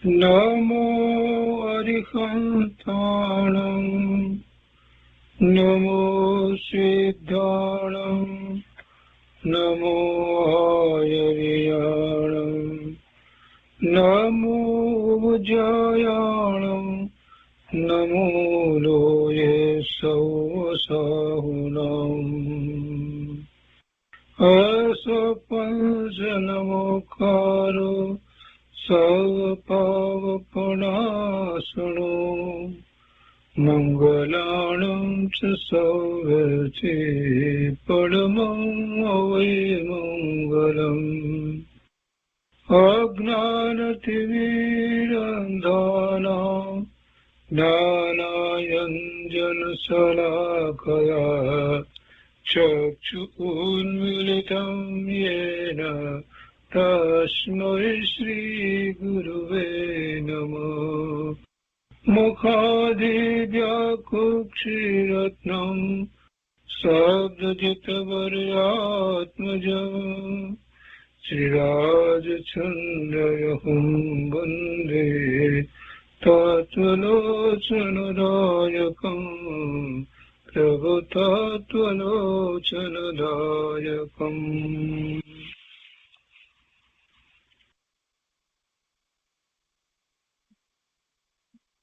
નમો અરિહંતાણં નમો સિદ્ધાણં નમો આયર્યાણં નમો ઉજ્જયાણં નમો લોયે સૌસાહુનં અસપંચનમોકારો સર્વપાવપનાશનો મંગલાણં ચ સૌવર્તે પરમં મંગલમ અજ્ઞાનતિમિરંધાનાં જ્ઞાનાંજનશલાકયા ચક્ષુન્મીલિतं येन તસ્મૈ શ્રીગુરવે નમઃ મુખાદિવ્યાકુક્ષિરત્નં શબ્દજિતવર્યાત્મજં શ્રીરાજચन्द्रयहुं વन्दે તત્વલોચનદાયકં પ્રભુતત્વલોચનદાયકં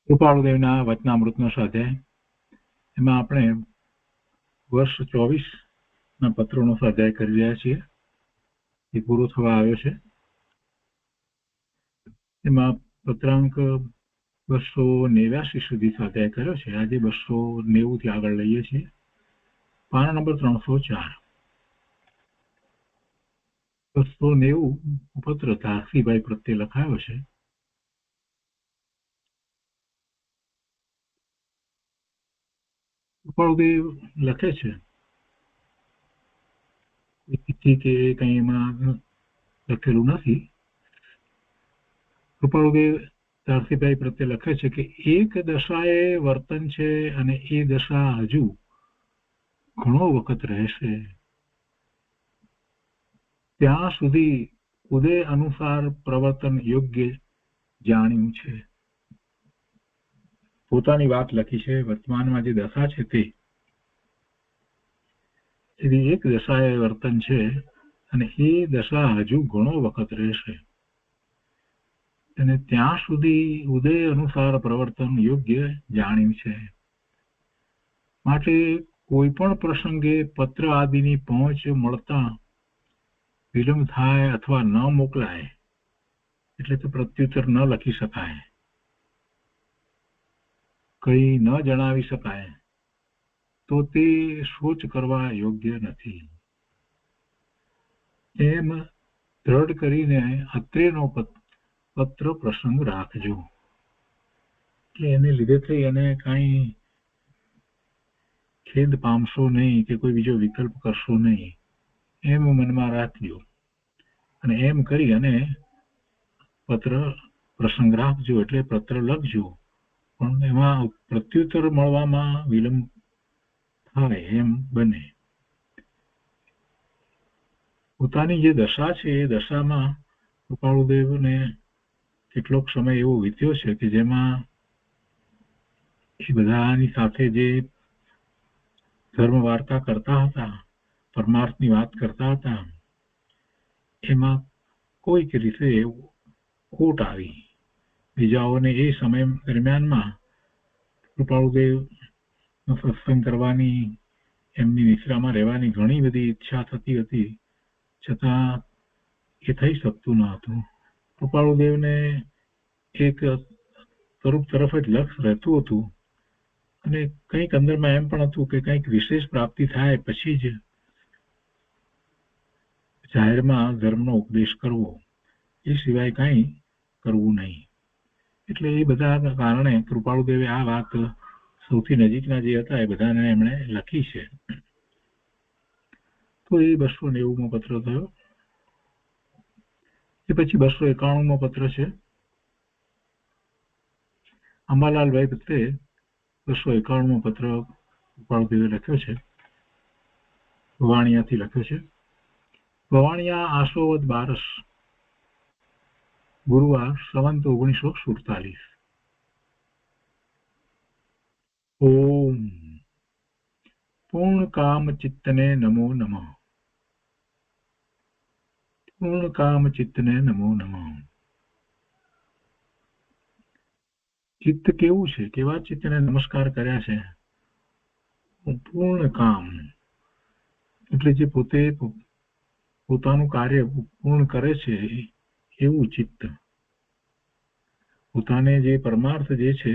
કૃપાળુદેવના વચનામૃતનો સ્વાધ્યાય. એમાં આપણે વર્ષ 24 પત્રોનો સ્વાધ્યાય કરી રહ્યા છીએ. એ પૂરો થવા આવ્યો છે. એમાં પત્રાંક 289 સુધી સ્વાધ્યાય કર્યો છે. આજે 290 થી આગળ લઈએ છીએ. પાના નંબર 304. 290 પત્ર ધારસીભાઈ પ્રત્યે લખાયો છે. કૃપાળુદેવ લખે છે કે કઈ એમાં લખેલું નથી. કૃપાળુદેવ ધારસીભાઈ પ્રત્યે લખે છે કે એક દશાએ વર્તન છે અને એ દશા હજુ ઘણો વખત રહેશે. ત્યાં સુધી ઉદય અનુસાર પ્રવર્તન યોગ્ય જાણ્યું છે. પોતાની વાત લખી છે. વર્તમાનમાં જે દશા છે તે એવી એક દશાએ વર્તન છે અને એ દશા હજુ ઘણો વખત રહેશે અને ત્યાં સુધી ઉદય અનુસાર પ્રવર્તન યોગ્ય જાણ્યું છે. માટે કોઈ પણ પ્રસંગે પત્ર આદિની પહોંચ મળતા વિલંબ થાય અથવા ન મોકલાય, એટલે કે પ્રત્યુત્તર ન લખી શકાય, કઈ ન જણાવી શકાય, તો તે શોચ કરવા યોગ્ય નથી. એમ દ્રઢ કરીને અત્રેનો પત્ર પ્રસંગ રાખજો. એટલે એને લીધે થઈ અને કઈ ખેદ પામશો નહીં કે કોઈ બીજો વિકલ્પ કરશો નહીં, એમ મનમાં રાખજો. અને એમ કરી અને પત્ર પ્રસંગ રાખજો, એટલે પત્ર લખજો, પણ એમાં પ્રત્યુત્તર મળવામાં વિલંબ થાય એમ બને. પોતાની જે દશા છે એ દશામાં કૃપાળુદેવને કેટલોક સમય એવો વીત્યો છે કે જેમાં એ બધાની સાથે જે ધર્મ વાર્તા કરતા હતા, પરમાર્થની વાત કરતા હતા, એમાં કોઈક રીતે ખોટ આવી. બીજાઓને એ સમય દરમિયાનમાં કૃપાળુદેવ સત્સંગ કરવાની, એમની નિશ્રામાં રહેવાની ઘણી બધી ઈચ્છા થતી હતી, છતાં એ થઈ શકતું ન હતું. કૃપાળુદેવને એક સ્વરૂપ તરફ જ લક્ષ રહેતું હતું અને કંઈક અંદરમાં એમ પણ હતું કે કંઈક વિશેષ પ્રાપ્તિ થાય પછી જ જાહેરમાં ધર્મનો ઉપદેશ કરવો, એ સિવાય કંઈ કરવું નહીં. એટલે એ બધા કારણે કૃપાળુદેવે આ વાત સૌથી નજીકના જે હતા એ બધાને એમણે લખી છે. તો એ 290મો પત્ર થયો. એ પછી 291મો પત્ર છે. અંબાલાલભાઈ પ્રત્યે 291મો પત્ર કૃપાળુદેવે લખ્યો છે. ભવાણિયાથી લખ્યો છે. ભવાણિયા આસોવદ બારસ ગુરુવાર સંવંત 1947. ઓમ પૂર્ણ કામ ચિત્તને નમો નમઃ. પૂર્ણ કામ ચિત્તને નમો નમઃ. ચિત્ત કેવું છે, કેવા ચિત્તને નમસ્કાર કર્યા છે? પૂર્ણ કામ એટલે જે પોતે પોતાનું કાર્ય પૂર્ણ કરે છે એવું ચિત્ત. પોતાને જે પરમાર્થ જે છે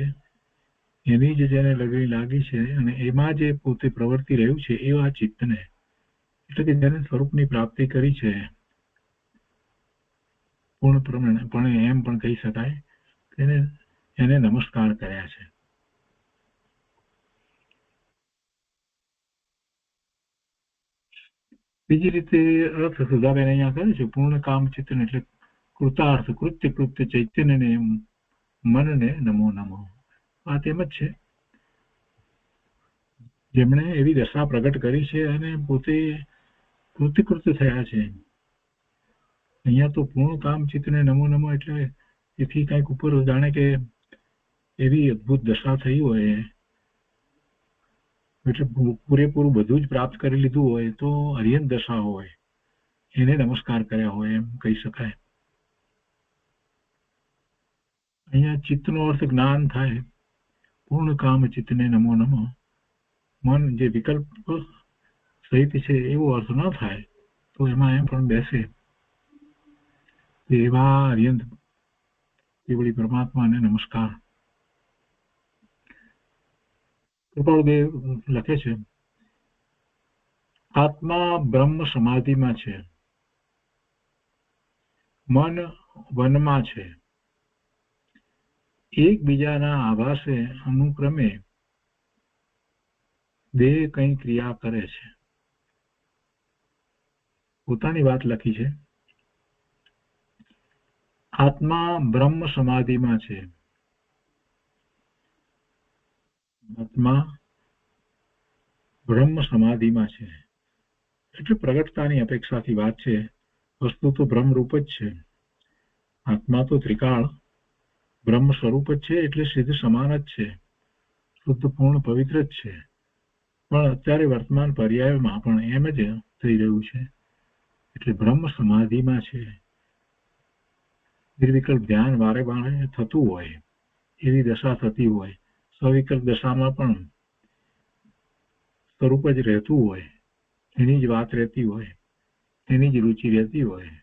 એની જ જેને લગણી લાગી છે અને એમાં જે પોતે પ્રવર્તી રહ્યું છે એવા ચિત્તને, એટલે કે જેને સ્વરૂપની પ્રાપ્તિ કરી છે, પૂર્ણપણે એમ પણ કહી શકાય, એને નમસ્કાર કર્યા છે. બીજી રીતે અર્થ સુધાબેન અહીંયા કરે છે, પૂર્ણ કામ ચિત્તન એટલે કૃતાર્થ કૃત્ય ચૈતન્યને મનને નમો નમઃ. આ તેમ જ છે, જેમણે એવી દશા પ્રગટ કરી છે અને પોતે કૃત્ય થયા છે. અહીંયા તો પૂર્ણ કામ ચિત્તને નમો નમઃ એટલે એથી કંઈક ઉપર જાણે કે એવી અદભુત દશા થઈ હોય, એટલે પૂરેપૂરું બધું જ પ્રાપ્ત કરી લીધું હોય તો અર્યંત દશા હોય, એને નમસ્કાર કર્યા હોય એમ કહી શકાય. અહીંયા ચિત્તનો અર્થ જ્ઞાન થાય. પૂર્ણ કામ ચિત્તને નમો નમઃ. મન જે વિકલ્પ સહિત છે એવો અર્થ ન થાય તો એમાં એમ પણ બેસે એવા અર્યંત કેવળી પરમાત્માને નમસ્કાર. કૃપાળુદેવ લખે છે, આત્મા બ્રહ્મ સમાધિમાં છે, મન વનમાં છે. એકબીજાના આભાસે અનુક્રમે દેહ કઈ ક્રિયા કરે છે. પોતાની વાત લખી છે, આત્મા બ્રહ્મ સમાધિમાં છે. આત્મા બ્રહ્મ સમાધિમાં છે એટલે પ્રગટતાની અપેક્ષાથી વાત છે. વસ્તુ તો બ્રહ્મરૂપ જ છે. આત્મા તો ત્રિકાળ બ્રહ્મ સ્વરૂપ જ છે, એટલે સિદ્ધ સમાન જ છે, શુદ્ધ પૂર્ણ પવિત્ર જ છે. પણ અત્યારે વર્તમાન પર્યાયમાં પણ એમ જ થઈ રહ્યું છે, એટલે બ્રહ્મ સમાધિમાં છે. નિર્વિકલ્પ ધ્યાન વારે વારે થતું હોય એવી દશા થતી હોય, સવિકલ્પ દશામાં પણ સ્વરૂપ જ રહેતું હોય, એની જ વાત રહેતી હોય, એની જ રુચિ રહેતી હોય,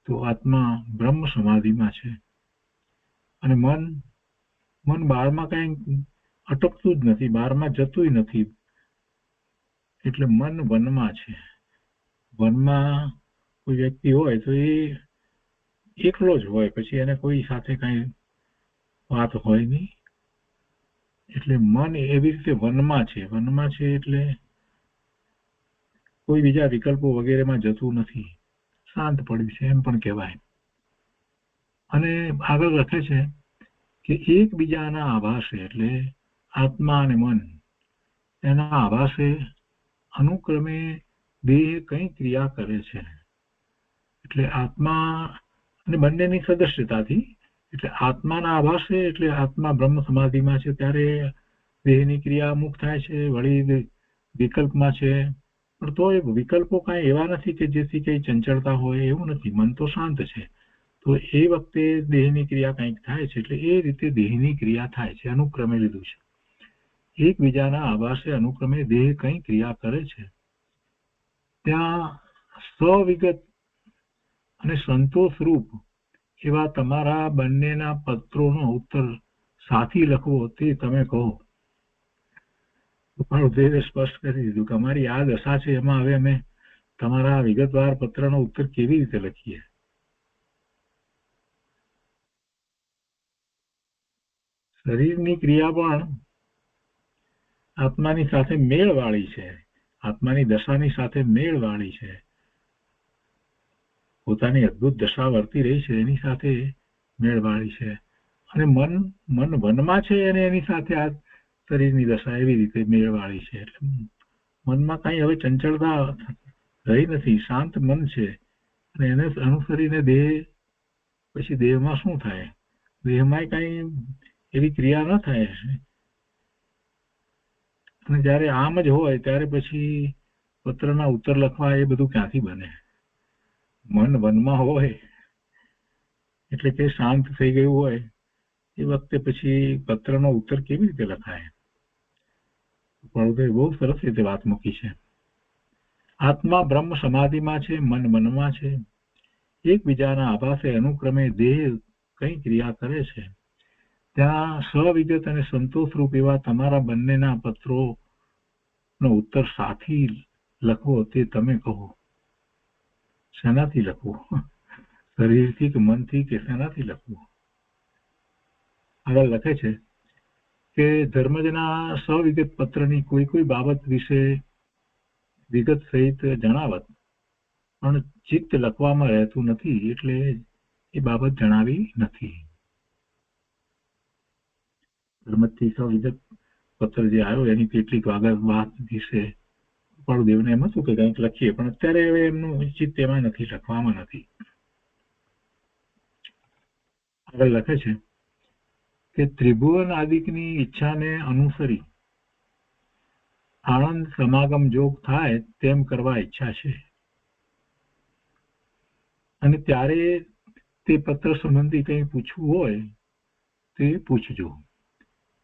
તો આત્મા બ્રહ્મ સમાધિમાં છે. અને મન બહારમાં કઈ અટકતું જ નથી, બહારમાં જતું નથી, એટલે મન વનમાં છે. વનમાં કોઈ વ્યક્તિ હોય તો એ એકલો જ હોય, પછી એને કોઈ સાથે કઈ વાત હોય નહીં, એટલે મન એવી રીતે વનમાં છે. વનમાં છે એટલે કોઈ બીજા વિકલ્પો વગેરેમાં જતું નથી, શાંત પડ્યું છે એમ પણ કહેવાય. અને આગળ લખે છે કે એકબીજાના આભાસે એટલે આત્મા અને મન એના આભાસે અનુક્રમે દેહ કઈ ક્રિયા કરે છે. એટલે આત્મા અને બંનેની સદસ્યતાથી, એટલે આત્માના આભાસે એટલે આત્મા બ્રહ્મ સમાધિમાં છે ત્યારે દેહની ક્રિયા મુક્ત થાય છે, વળી વિકલ્પમાં છે. પણ તો એ વિકલ્પો કાંઈ એવા નથી કે જેથી કઈ ચંચળતા હોય, એવું નથી. મન તો શાંત છે, તો એ વખતે દેહની ક્રિયા કંઈક થાય છે, એટલે એ રીતે દેહની ક્રિયા થાય છે, અનુક્રમે લીધું છે. એકબીજાના આભાસે અનુક્રમે દેહ કઈ ક્રિયા કરે છે. ત્યાં સ્વવિગત અને સંતોષ રૂપ એવા તમારા બંનેના પત્રોનો ઉત્તર સાથી લખવો તે તમે કહો. દેવે સ્પષ્ટ કરી દીધું કે અમારી આ દશા છે, એમાં હવે અમે તમારા વિગતવાર પત્રનો ઉત્તર કેવી રીતે લખીએ. શરીરની ક્રિયા પણ આત્માની સાથે મેળવાળી છે, આત્માની દશાની સાથે મેળવાળી છે. પોતાની અદભુત દશા વર્તી રહી છે એની સાથે મેળવાળી છે. અને મન વનમાં છે અને એની સાથે આ શરીરની દશા એવી રીતે મેળવાળી છે. એટલે મનમાં કઈ હવે ચંચળતા રહી નથી, શાંત મન છે અને એને અનુસરીને દેહ પછી દેહમાં શું થાય? દેહમાં કઈ એવી ક્રિયા ન થાય. અને જ્યારે આમ જ હોય ત્યારે પછી પત્રના ઉત્તર લખવા એ બધું ક્યાંથી બને? મન વનમાં હોય એટલે કે શાંત થઈ ગયું હોય એ વખતે પછી પત્રનો ઉત્તર કેવી રીતે લખાય? બહુ સરસ રીતે વાત મૂકી છે. આત્મા બ્રહ્મ સમાધિમાં છે, મન મનમાં છે. એકબીજાના આભાસે અનુક્રમે દેહ કઈ ક્રિયા કરે છે. ત્યાં સ્વવિગત અને સંતોષરૂપ એવા તમારા બંનેના પત્રોનો ઉત્તર સાથી લખવો તે તમે કહો. શેનાથી લખવું? શરીરથી કે મનથી કે શેનાથી લખવું? આગળ લખે છે કે ધર્મજના સ્વવિગત પત્રની કોઈ બાબત વિશે વિગત સહિત જણાવત, પણ ચિત્ત લખવામાં રહેતું નથી એટલે એ બાબત જણાવી નથી. ધર્મથી સ્વવિગત પત્ર જે આવ્યો એની કેટલીક વાત વિશે કૃપાળુદેવને એમ હતું કે કંઈક લખીએ, પણ અત્યારે હવે એમનું ચિત્ત એમાં નથી, લખવામાં નથી. આગળ લખે છે કે ત્રિભુવન આદિકની ઈચ્છાને અનુસરી આનંદ સમાગમ જોગ થાય તેમ કરવા ઈચ્છા છે. અને ત્યારે તે પત્ર સંબંધી કંઈ પૂછવું હોય તે પૂછજો.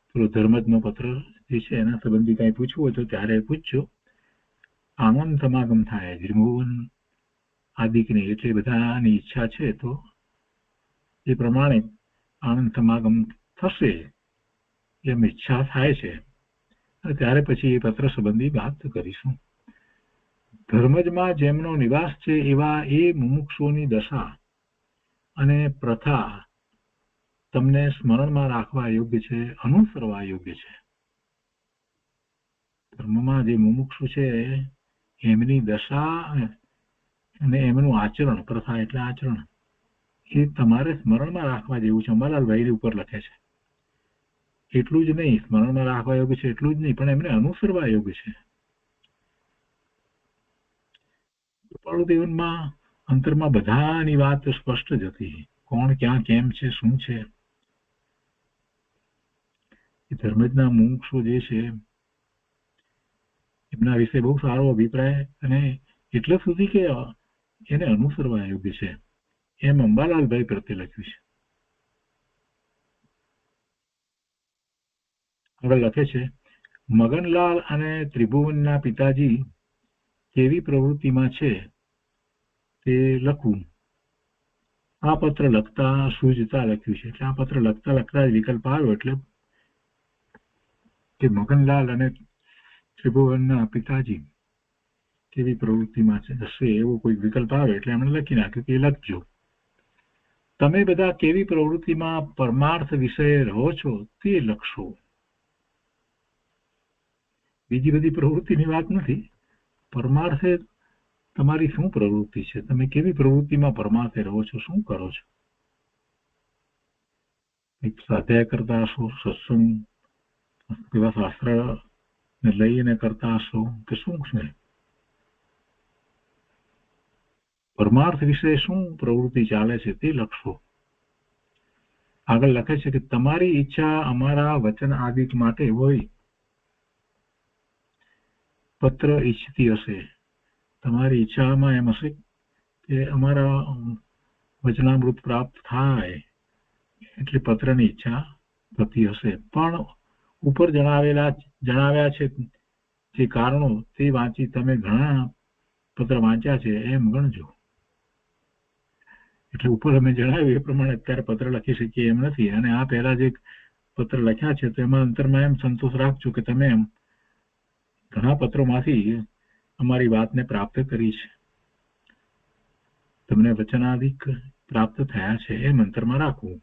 પેલો ધર્મજનો પત્ર જે છે એના સંબંધી કંઈ પૂછવું હોય તો ત્યારે પૂછજો. આનંદ સમાગમ થાય ત્રિભુવન આદિકની એટલે બધાની ઈચ્છા છે તો એ પ્રમાણે આનંદ સમાગમ થશે એમ ઈચ્છા થાય છે. ત્યારે પછી એ પત્ર સંબંધી વાત કરીશું. ધર્મજમાં જેમનો નિવાસ છે એવા એ મુમુક્ષુઓની દશા અને પ્રથા તમને સ્મરણમાં રાખવા યોગ્ય છે, અનુસરવા યોગ્ય છે. ધર્મમાં જે મુમુક્ષુ છે એમની દશા અને એમનું આચરણ, પ્રથા એટલે આચરણ, એ તમારે સ્મરણમાં રાખવા જેવું છે. અંબાલાલભાઈ ઉપર લખે છે. એટલું જ નહીં, સ્મરણમાં રાખવા યોગ્ય છે એટલું જ નહીં, પણ એમને અનુસરવા યોગ્ય છે. કૃપાળુદેવનમાં અંતરમાં બધાની વાત સ્પષ્ટ જ હતી. કોણ ક્યાં કેમ છે, શું છે. એ ધર્મજના મુમુક્ષુ જે છે એમના વિશે બહુ સારો અભિપ્રાય અને એટલે સુધી કે એને અનુસરવા યોગ્ય છે એમ અંબાલાલભાઈ પ્રત્યે લખ્યું છે. આગળ લખે છે મગનલાલ અને ત્રિભુવનના પિતાજી કેવી પ્રવૃત્તિમાં છે તે લખવું. આ પત્ર લખતા સૂઝતા લખ્યું છે. એટલે આ પત્ર લખતા જ વિકલ્પ આવ્યો એટલે કે મગનલાલ અને ત્રિભુવનના પિતાજી કેવી પ્રવૃત્તિમાં છે હશે એવો કોઈ વિકલ્પ આવે એટલે એમણે લખી નાખ્યું કે લખજો. તમે બધા કેવી પ્રવૃત્તિમાં પરમાર્થ વિષય રહો છો તે લખશો. બીજી બધી પ્રવૃત્તિની વાત નથી. પરમાર્થે તમારી શું પ્રવૃત્તિ છે, તમે કેવી પ્રવૃત્તિમાં પરમાર્થે રહો છો, શું કરો છો? એક સ્વાધ્યાય કરતા હશો, સત્સંગ એવા શાસ્ત્ર ને લઈને કરતા હશો કે શું છે? પરમાર્થ વિશે શું પ્રવૃત્તિ ચાલે છે તે લખશો. આગળ લખે છે કે તમારી ઈચ્છા અમારા વચન આદિક માટે હોય. પત્ર ઈચ્છતી હશે, તમારી ઈચ્છામાં એમ હશે કે અમારા વચનામૃત પ્રાપ્ત થાય એટલે પત્રની ઈચ્છા થતી હશે. પણ ઉપર જણાવ્યા છે જે કારણો તે વાંચી તમે ઘણા પત્ર વાંચ્યા છે એમ ગણજો. એટલે ઉપર અમે જણાવ્યું એ પ્રમાણે અત્યારે પત્ર લખી શકીએ એમ નથી. અને આ પહેલા જે પત્ર લખ્યા છે તો એમાં અંતરમાં એમ સંતોષ રાખજો કે તમે એમ ઘણા પત્રોમાંથી અમારી વાતને પ્રાપ્ત કરી છે, તમને વચનાધિક પ્રાપ્ત થયા છે એમ અંતરમાં રાખવું.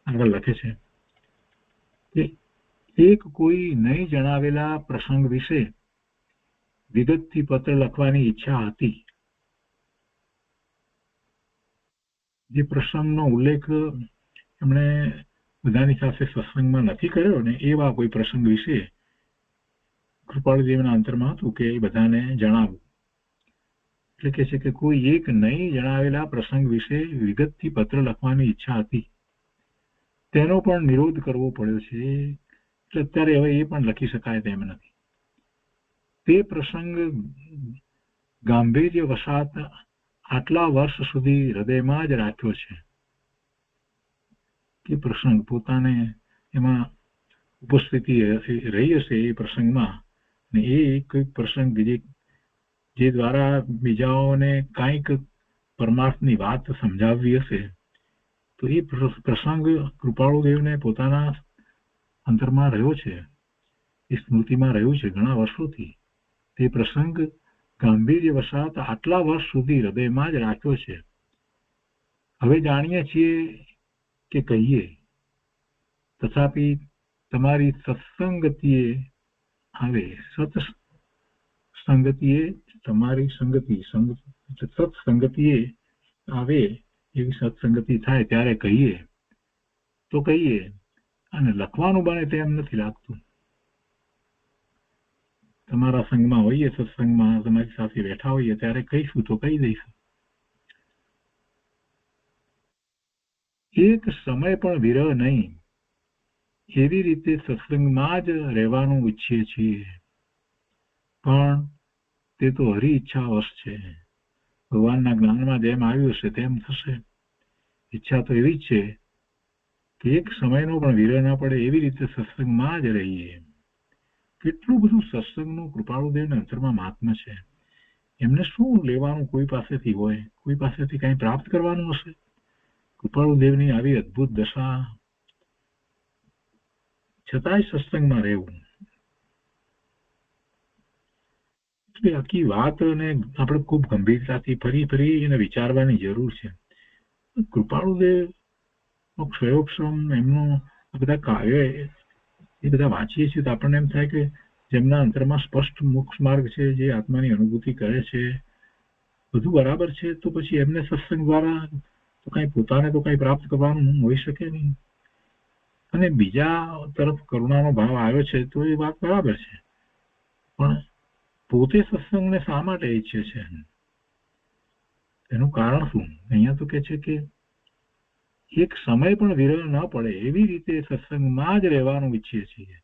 આગળ લખે છે કે એક કોઈ નહીં જણાવેલા પ્રસંગ વિશે વિગતથી પત્ર લખવાની ઈચ્છા હતી. જે પ્રસંગનો ઉલ્લેખ એમણે બધાની સાથે સત્સંગમાં નથી કર્યો ને એવા કોઈ પ્રસંગ વિશે કૃપાળુદેવના અંતરમાં હતું કે એ બધાને જણાવવું. એટલે કે છે કે કોઈ એક નહીં જણાવેલા પ્રસંગ વિશે વિગતથી પત્ર લખવાની ઈચ્છા હતી, તેનો પણ નિરોધ કરવો પડ્યો છે. એટલે અત્યારે હવે એ પણ લખી શકાય તેમ નથી. તે પ્રસંગ ગાંભીર્ય વસાત આટલા વર્ષ સુધી હૃદયમાં જ રાખ્યો છે. કે પ્રસંગ પોતાને એમાં ઉપસ્થિતિ રહી હશે એ પ્રસંગમાં, ને એ કોઈ પ્રસંગ જે દ્વારા બીજાઓને કાંઈક પરમાર્થની વાત સમજાવવી હશે, તો એ પ્રસંગ કૃપાળુદેવને પોતાના અંતરમાં રહ્યો છે, એ સ્મૃતિમાં રહ્યું છે ઘણા વર્ષોથી. તે પ્રસંગ ગાંભીર્ય વસાત આટલા વર્ષ સુધી હૃદયમાં જ રાખ્યો છે. હવે જાણીએ છીએ કે કહીએ, તથાપિ તમારી સત્સંગતિએ આવે, સત્સંગતિએ તમારી સંગતિ સત્સંગતિએ આવે એવી સત્સંગતિ થાય ત્યારે કહીએ તો કહીએ, અને લખવાનું બને તેમ નથી લાગતું. તમારા સંગમાં હોઈએ, સત્સંગમાં તમારી સાથે બેઠા હોઈએ ત્યારે કહીશું તો કહી દઈશું. એક સમય પણ વિરહ નહીં એવી રીતે સત્સંગમાં જ રહેવાનું ઈચ્છીએ છીએ, પણ તે તો હરી ઈચ્છા વશ છે. ભગવાનના જ્ઞાનમાં જેમ આવ્યું હશે તેમ થશે. ઈચ્છા તો એવી જ છે કે એક સમયનો પણ વિરહ ના પડે એવી રીતે સત્સંગમાં જ રહીએ. કેટલું બધું સત્સંગનું કૃપાળુદેવના અંતરમાં મહાત્મા છે. એમને શું લેવાનું કોઈ પાસેથી હોય, કોઈ પાસેથી કંઈ પ્રાપ્ત કરવાનું હશે? કૃપાળુદેવની આવી અદ્ભુત દશા છતાંય સત્સંગમાં રહેવું. એટલે આખી વાતને આપણે ખૂબ ગંભીરતાથી ફરી એને વિચારવાની જરૂર છે. કૃપાળુદેવ ક્ષયોક્ષમ એમનો બધા કાર્ય એ બધા વાંચીએ છીએ તો આપણને એમ થાય કે જેમના અંતરમાં સ્પષ્ટ મોક્ષ માર્ગ છે, જે આત્માની અનુભૂતિ કરે છે, બધું બરાબર છે, તો પછી એમને સત્સંગ દ્વારા તો કઈ પોતાને તો કઈ પ્રાપ્ત કરવાનું હોઈ શકે નહીં. અને બીજા તરફ કરુણાનો ભાવ આવ્યો છે તો એ વાત બરાબર છે, પણ પોતે સત્સંગને શા માટે ઈચ્છે છે? એનું કારણ શું? અહીંયા તો કે છે કે એક સમય પણ વિરહ ન પડે એવી રીતે સત્સંગમાં જ રહેવાનું ઈચ્છીએ છીએ,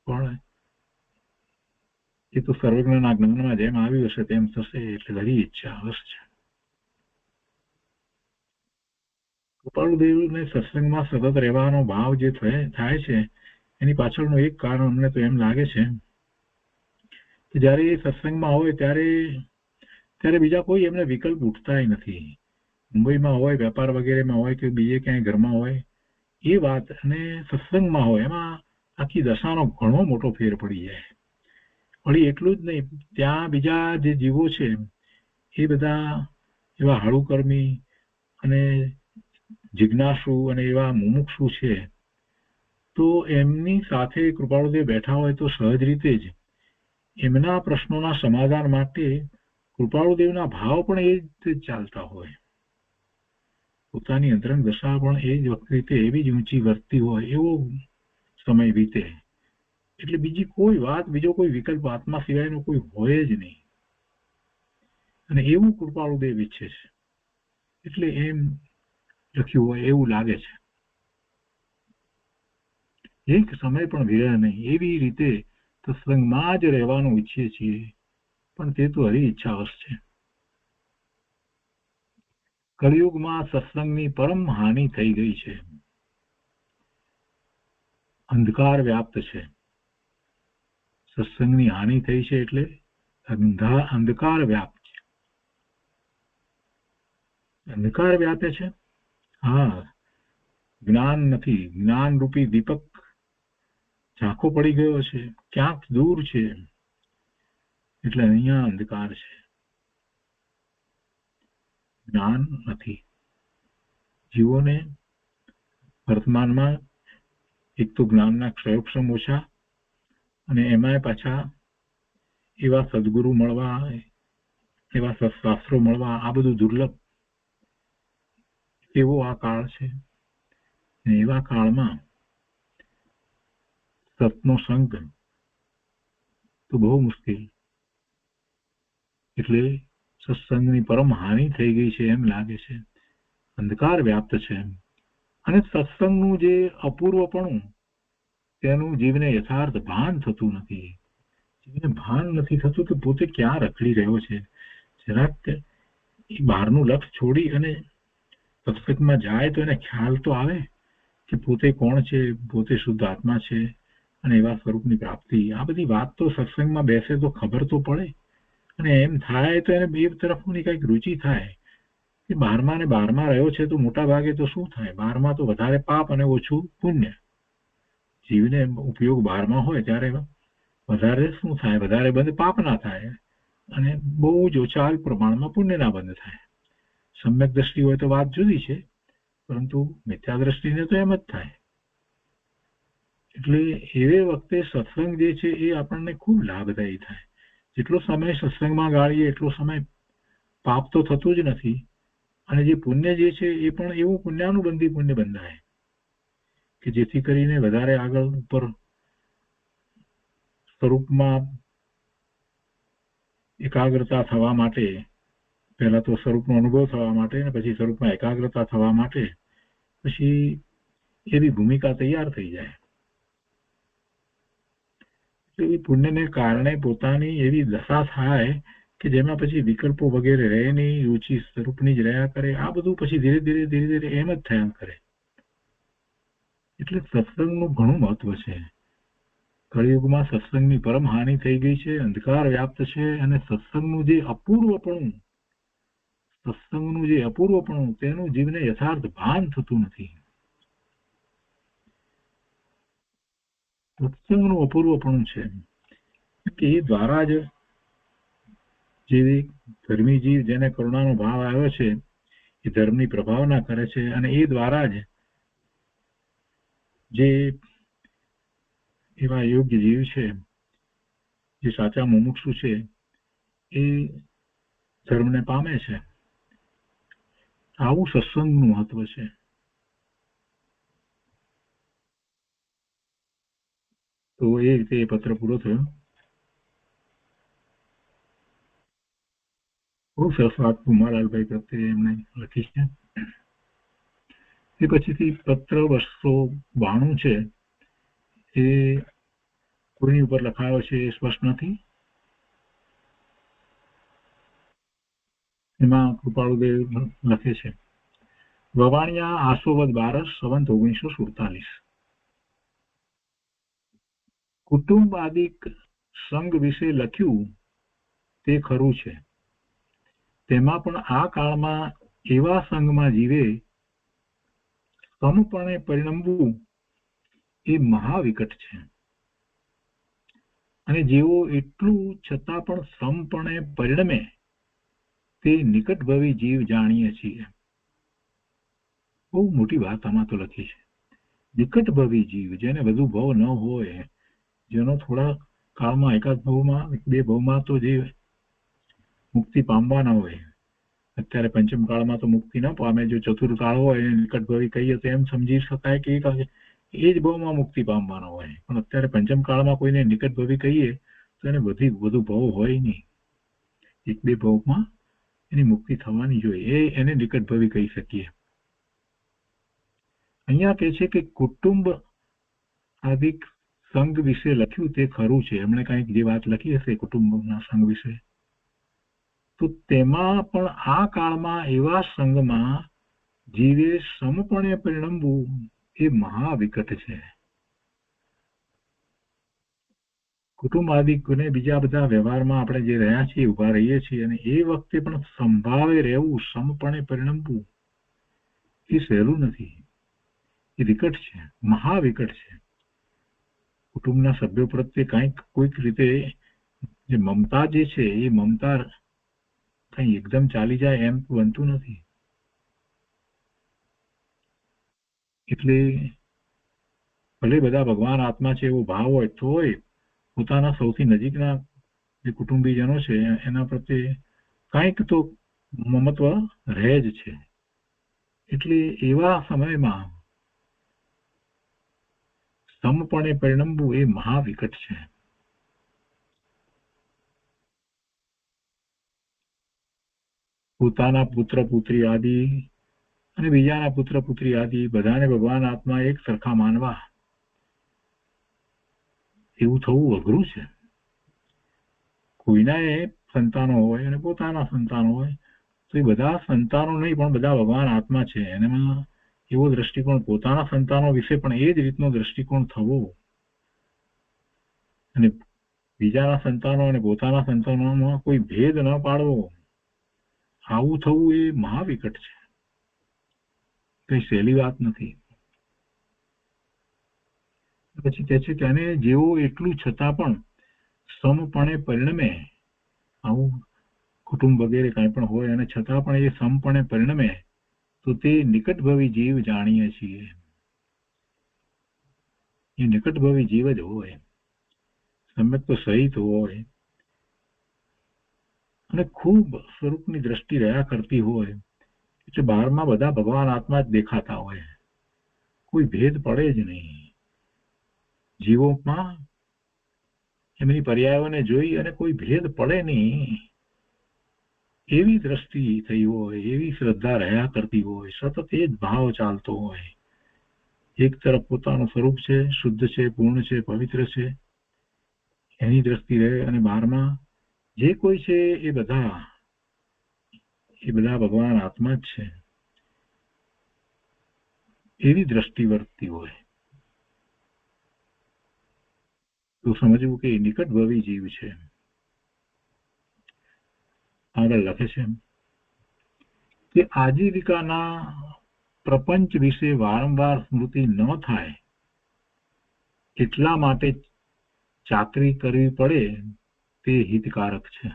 પણ એ તો સર્વજ્ઞના જ્ઞાનમાં જેમ આવ્યું હશે તેમ થશે, એટલે હરી ઈચ્છા અવશ્ય છે. કૃપાળુદેવને સત્સંગમાં સતત રહેવાનો ભાવ જે થાય છે એની પાછળનું એક કારણ અમને તો એમ લાગે છે કે જ્યારે એ સત્સંગમાં હોય ત્યારે બીજા કોઈ એમને વિકલ્પ ઉઠતા નથી. મુંબઈમાં હોય, વેપાર વગેરેમાં હોય કે બીજે ક્યાંય ઘરમાં હોય, એ વાત અને સત્સંગમાં હોય એમાં આખી દશાનો ઘણો મોટો ફેર પડી જાય. વળી એટલું જ નહીં, ત્યાં બીજા જે જીવો છે એ બધા એવા હાળુકર્મી અને જિજ્ઞાસુ અને એવા મુમુક્ષુ છે, તો એમની સાથે કૃપાળુદેવ બેઠા હોય તો સહજ રીતે જ એમના પ્રશ્નોના સમાધાન માટે કૃપાળુદેવના ભાવ પણ એ જ ચાલતા હોય. પોતાની અંતરંગ દશા પણ એ જ રીતે એવી જ ઊંચી વર્તી હોય એવો સમય વીતે, એટલે બીજી કોઈ વાત, બીજો કોઈ વિકલ્પ આત્મા સિવાયનો કોઈ હોય જ નહીં. અને એવું કૃપાળુદેવ ઈચ્છે છે, એટલે એમ લખ્યું હોય એવું લાગે છે. એક સમય પણ વિરહ નહીં એવી રીતે સત્સંગમાં જ રહેવાનું ઈચ્છીએ છીએ, પણ તે તો હરી ઈચ્છાવશ છે. કળિયુગમાં સત્સંગની પરમ હાનિ થઈ ગઈ છે. અંધકાર વ્યાપ્ત છે. સત્સંગની હાનિ થઈ છે એટલે અંધકાર વ્યાપ્ત છે. અંધકાર વ્યાપે છે. હા, જ્ઞાન નથી. જ્ઞાન રૂપી દીપક ઝાંખો પડી ગયો છે, ક્યાંક દૂર છે, એટલે અહીંયા અંધકાર છે. જ્ઞાન નથી. જીવોને વર્તમાનમાં એક તો જ્ઞાનના ક્ષયોક્ષમ ઓછા, અને એમાંય પાછા એવા સદગુરુ મળવા, એવા સત્શાસ્ત્રો મળવા, આ બધું દુર્લભ. એવો આ કાળ છે. એવા કાળમાં સતનો સંગ તો બહુ મુશ્કેલ. એટલે સત્સંગની પરમ હાનિ થઈ ગઈ છે એમ લાગે છે, અંધકાર વ્યાપ્ત છે. અને સત્સંગનું જે અપૂર્વપણું તેનું જીવને યથાર્થ ભાન થતું નથી. જીવને ભાન નથી થતું કે પોતે ક્યાં રખડી રહ્યો છે. જરાક એ બહારનું લક્ષ છોડી અને સત્સંગમાં જાય તો એને ખ્યાલ તો આવે કે પોતે કોણ છે, પોતે શુદ્ધ આત્મા છે અને એવા સ્વરૂપની પ્રાપ્તિ. આ બધી વાત તો સત્સંગમાં બેસે તો ખબર તો પડે. અને એમ થાય તો એને બે તરફની કઈક રુચિ થાય કે બારમાં ને બારમાં રહ્યો છે તો મોટા ભાગે તો શું થાય, બારમાં તો વધારે પાપ અને ઓછું પુણ્ય. જીવને ઉપયોગ બારમાં હોય ત્યારે વધારે શું થાય, વધારે બંધ પાપ ના થાય અને બહુ જ ઓછા પ્રમાણમાં પુણ્ય ના બંધ થાય. સમ્યક દ્રષ્ટિ હોય તો વાત જુદી છે, પરંતુ મિથ્યા દ્રષ્ટિને તો એમ જ થાય. એટલે એ વખતે સત્સંગ જે છે એ આપણને ખૂબ લાભદાયી થાય. જેટલો સમય સત્સંગમાં ગાળીએ એટલો સમય પાપ તો થતું જ નથી, અને જે પુણ્ય જે છે એ પણ એવું પુણ્યાનુબંધી પુણ્ય બંધાય કે જેથી કરીને વધારે આગળ ઉપર સ્વરૂપમાં એકાગ્રતા થવા માટે, પહેલા તો સ્વરૂપનો અનુભવ થવા માટે અને પછી સ્વરૂપમાં એકાગ્રતા થવા માટે પછી એવી ભૂમિકા તૈયાર થઈ જાય. એ પુણ્યને કારણે પોતાની એવી દશા થાય કે જેમાં પછી વિકલ્પો વગેરે રહે નહીં, રુચિ સ્વરૂપની જ રહ્યા કરે. આ બધું પછી ધીરે ધીરે એમ જ થયા કરે. એટલે સત્સંગનું ઘણું મહત્વ છે. કળિયુગમાં સત્સંગની પરમ હાનિ થઈ ગઈ છે, અંધકાર વ્યાપ્ત છે, અને સત્સંગનું જે અપૂર્વપણું તેનું જીવને યથાર્થ ભાન થતું નથી. સત્સંગનું અપૂર્વપણું છે કે એ દ્વારા જ જેવી ધર્મી જીવ જેને કરુણાનો ભાવ આવ્યો છે એ ધર્મની પ્રભાવના કરે છે, અને એ દ્વારા જ જે એવા યોગ્ય જીવ છે, જે સાચા મુમુક્ષુ છે, એ ધર્મને પામે છે. આવું સત્સંગનું મહત્વ છે. તો એ રીતે એ પત્ર પૂરો થયો. બહુ સરસ વાત કુમારલાલભાઈ પ્રત્યે એમણે લખી છે. એ પછીથી પત્ર 292 છે એ કોઈની ઉપર લખાયો છે એ સ્પષ્ટ નથી. એમાં કૃપાળુદેવ લખે છે, વવાણિયા આસોવદ 12 સંવંત 1947. કુટુંબ આદિક સંઘ વિશે લખ્યું તે ખરું છે. તેમાં પણ આ કાળમાં એવા સંઘમાં જીવે સમપણે પરિણમવું એ મહાવિકટ છે. અને જેઓ એટલું છતાં પણ સમપણે પરિણમે તે નિકટભવી જીવ જાણીએ છીએ. બહુ મોટી વાત આમાં તો લખી છે. નિકટભવી જીવ, જેને વધુ ભવ ન હોય, જેનો થોડા કાળમાં એકાદ ભવમાં બે ભવમાં તો જે મુક્તિ પામવાના હોય. અત્યારે પંચમ કાળમાં તો મુક્તિ ન પામે. જો ચતુર કાળ હોય એને નિકટભવી કહીએ તો એમ સમજી શકાય કે એ જ ભવમાં મુક્તિ પામવાનો હોય. પણ અત્યારે પંચમ કાળમાં કોઈને નિકટભવી કહીએ તો એને વધુ ભવ હોય નહીં. એક બે ભવમાં એની મુક્તિ થવાની જોઈએ, એને નિકટભવી કહી શકીએ. અહીંયા કહે છે કે કુટુંબ આદિક સંઘ વિશે લખ્યું તે ખરું છે. એમણે કંઈક જે વાત લખી હશે કુટુંબના સંઘ વિશે, તો તેમાં પણ આ કાળમાં એવા સંઘમાં જીવે સમપણે પરિણમવું એ મહાવિકટ છે. કુટુંબ આદિક અને બીજા બધા વ્યવહારમાં આપણે જે રહ્યા છીએ, ઉભા રહીએ છીએ, અને એ વખતે પણ સંભાવે રહેવું, સમપણે પરિણમવું એ સહેલું નથી. એ વિકટ છે, મહાવિકટ છે. કુટુંબના સભ્યો પ્રત્યે કોઈક રીતે જે મમતા જે છે એ મમતા કઈ એકદમ ચાલી જાય એમ બનતું નથી. એટલે ભલે બધા ભગવાન આત્મા છે એવો ભાવ હોય તોય પોતાના સૌથી નજીકના જે કુટુંબીજનો છે એના પ્રત્યે કંઈક તો મમત્વ રહે જ છે. એટલે એવા સમયમાં સમપણે પરિણમવું એ મહાવિકટ છે. પોતાના પુત્ર પુત્રી આદિ અને બીજાના પુત્ર પુત્રી આદિ બધાને ભગવાન આત્મા એક સરખા માનવા, એવું થવું અઘરું છે. કોઈના એ સંતાનો હોય અને પોતાના સંતાનો હોય, તો એ બધા સંતાનો નહીં પણ બધા ભગવાન આત્મા છે. એનામાં એવો દ્રષ્ટિકોણ પોતાના સંતાનો વિશે પણ એ જ રીતનો દ્રષ્ટિકોણ થવો અને બીજાના સંતાનો અને પોતાના સંતાનોમાં કોઈ ભેદ ન પાડવો, આવું થવું એ મહાવિકટ છે. કઈ સહેલી વાત નથી. પછી કહે છે કે અને જેવો એટલું છતાં પણ સમપણે પરિણમે, આવું કુટુંબ વગેરે કંઈ પણ હોય અને છતાં પણ એ સમપણે પરિણમે તો તે નિકટભવી જીવ જાણીએ છીએ. એ નિકટભવી જીવ જ હોય, સમ્યક તો સહિત હોય અને ખૂબ સ્વરૂપની દ્રષ્ટિ રહ્યા કરતી હોય, એટલે બહારમાં બધા ભગવાન આત્મા જ દેખાતા હોય, કોઈ ભેદ પડે જ નહીં. જીવોમાં એમની પર્યાયોને જોઈ અને કોઈ ભેદ પડે નહીં, એવી દ્રષ્ટિ થઈ હોય, એવી શ્રદ્ધા રહ્યા કરતી હોય, સતત એ જ ભાવ ચાલતો હોય. એક તરફ પોતાનું સ્વરૂપ છે, શુદ્ધ છે, પૂર્ણ છે, પવિત્ર છે, એની દ્રષ્ટિ રહે અને બહારમાં જે કોઈ છે એ બધા ભગવાન આત્મા જ છે, એવી દ્રષ્ટિ વર્તતી હોય. તો સમજવું કે નિકટભવી જીવ છે. આગળ લખે છે કે આજીવિકાના પ્રપંચ વિશે વારંવાર સ્મૃતિ ન થાય એટલા માટે ચાકરી કરવી પડે તે હિતકારક છે.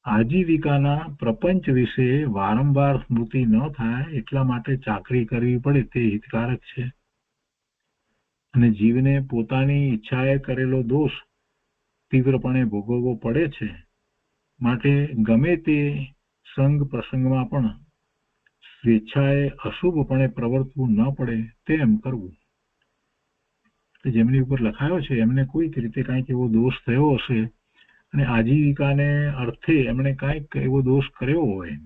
આજીવિકાના પ્રપંચ વિશે વારંવાર સ્મૃતિ ન થાય એટલા માટે ચાકરી કરવી પડે તે હિતકારક છે. અને જીવને પોતાની ઈચ્છાએ કરેલો દોષ તીવ્રપણે ભોગવવો પડે છે, માટે ગમે તે સંગ પ્રસંગમાં પણ સ્વેચ્છાએ અશુભપણે પ્રવર્તવું ન પડે તેમ કરવું. જેમની ઉપર લખાયો છે એમને કોઈક રીતે કંઈક એવો દોષ થયો હશે અને આજીવિકાને અર્થે એમણે કંઈક એવો દોષ કર્યો હોય,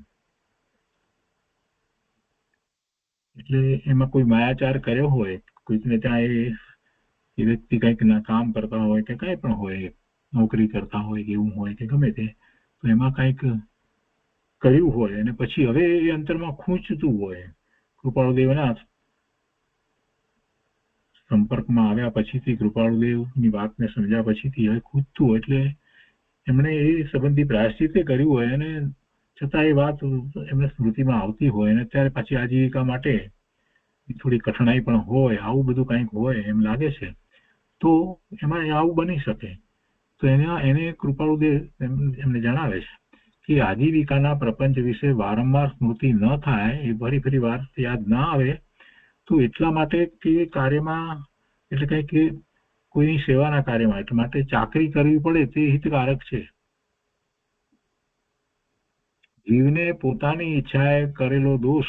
એટલે એમાં કોઈ માયાચાર કર્યો હોય, કોઈકને ત્યાં એ વ્યક્તિ કંઈક કામ કરતા હોય કે કંઈ પણ હોય, નોકરી કરતા હોય કે એવું હોય કે ગમે તે, તો એમાં કંઈક કર્યું હોય અને પછી હવે એ અંતરમાં ખૂંચતું હોય, કૃપાળુદેવના સંપર્કમાં આવ્યા પછીથી, કૃપાળુદેવની વાતને સમજ્યા પછીથી હવે ખૂંચતું હોય, એટલે એમણે એ સંબંધી પ્રાયશ્ચિત કર્યું હોય અને છતાં એ વાત એમને સ્મૃતિમાં આવતી હોય અને ત્યારે પાછી આજીવિકા માટે થોડી કઠણાઈ પણ હોય, આવું બધું કંઈક હોય એમ લાગે છે, તો એમાં આવું બની શકે. તો એને કૃપાળુદેવ એમને જણાવે છે કે આજીવિકાના પ્રપંચ વિશે વારંવાર સ્મૃતિ ન થાય, એ ફરી વાર યાદ ના આવે, તો એટલા માટે કે કાર્યમાં એટલે કંઈક કોઈની સેવાના કાર્યમાં એટલે માટે ચાકરી કરવી પડે તે હિતકારક છે. જીવને પોતાની ઈચ્છાએ કરેલો દોષ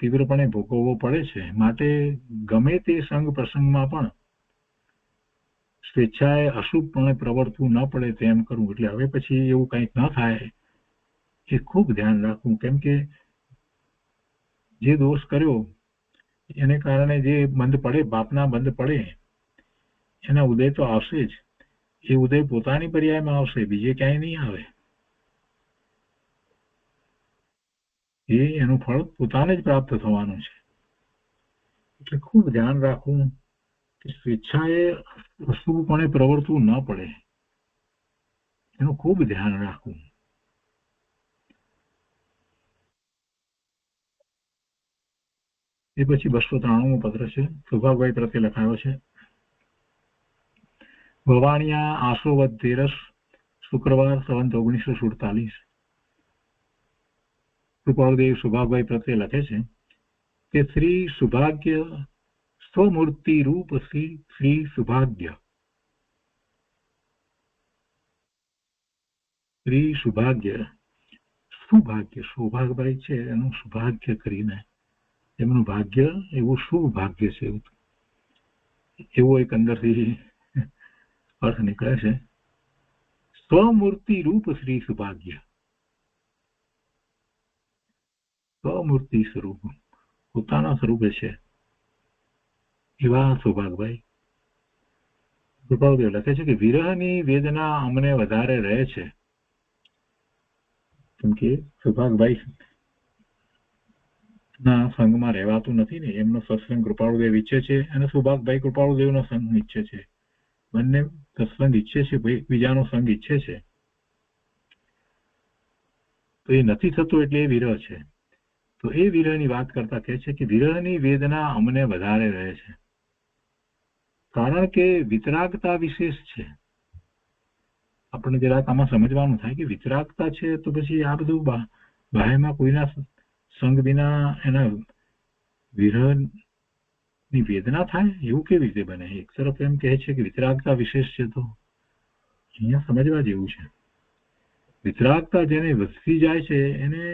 તીવ્રપણે ભોગવવો પડે છે, માટે ગમે તે સંગ પ્રસંગમાં પણ સ્વેચ્છાએ અશુભપણે પ્રવર્તવું ન પડે તેમ કરવું. એટલે હવે પછી એવું કંઈક ન થાય એ ખૂબ ધ્યાન રાખવું, કેમ કે જે દોષ કર્યો એને કારણે જે બંધ પડે, પાપના બંધ પડે, એના ઉદય તો આવશે જ. એ ઉદય પોતાની પર્યાયમાં આવશે, બીજે ક્યાંય નહીં આવે. એનું ફળ પોતાને જ પ્રાપ્ત થવાનું છે. એટલે ખૂબ ધ્યાન રાખવું કે સ્વેચ્છાએ અશુભપણે પ્રવર્તવું ન પડે, એનું ખૂબ ધ્યાન રાખવું. એ પછી 293મો પત્ર છે, સુભાગભાઈ પ્રત્યે લખાયો છે. ભવાણિયા આસોવદ તેરસ, શુક્રવાર, સંવત 1947. કૃપાળુદેવ સુભાગભાઈ પ્રત્યે લખે છે કે શ્રી સુભાગ્ય સ્વમૂર્તિ રૂપ શ્રી સુભાગ્ય, શ્રી સુભાગ્ય, સુભાગ્ય, સૌભાગભાઈ છે એનું સુભાગ્ય કરીને એમનું ભાગ્ય એવું શુભ ભાગ્ય છે, એવો એક અંદરથી અર્થ નીકળે છે. સ્વમૂર્તિ રૂપ શ્રી સુભાગ્ય. સ્વમૂર્તિ સ્વરૂપ પોતાના સ્વરૂપે છે એવા સૌભાગભાઈ. કૃપાળુદેવ લખે છે કે વિરહની વેદના અમને વધારે રહે છે. કેમ કે સૌભાગભાઈ ના સંગમાં રહેવાતું નથી ને, એમનો સત્સંગ કૃપાળુદેવ ઈચ્છે છે અને સૌભાગભાઈ કૃપાળુદેવનો સંગ ઈચ્છે છે. બંને સત્સંગ ઈચ્છે છે, બીજાનો સંગ ઈચ્છે છે, તો એ નથી થતું એટલે એ વિરહ છે. તો એ વિરહની વાત કરતા કહે છે કે વિરહની વેદના અમને વધારે રહે છે કારણ કે વિતરાગતા વિશેષ છે. આપણે જરાક આમાં સમજવાનું થાય કે વિતરાગતા છે તો પછી આ બધું બાહ્યમાં કોઈના સંગ વિના એના વિરહની વેદના થાય એવું કેવી રીતે બને? એક તરફ એમ કહે છે કે વિતરાગતા વિશેષ છે, તો અહીંયા સમજવા જેવું છે. વિતરાગતા જેને વધતી જાય છે એને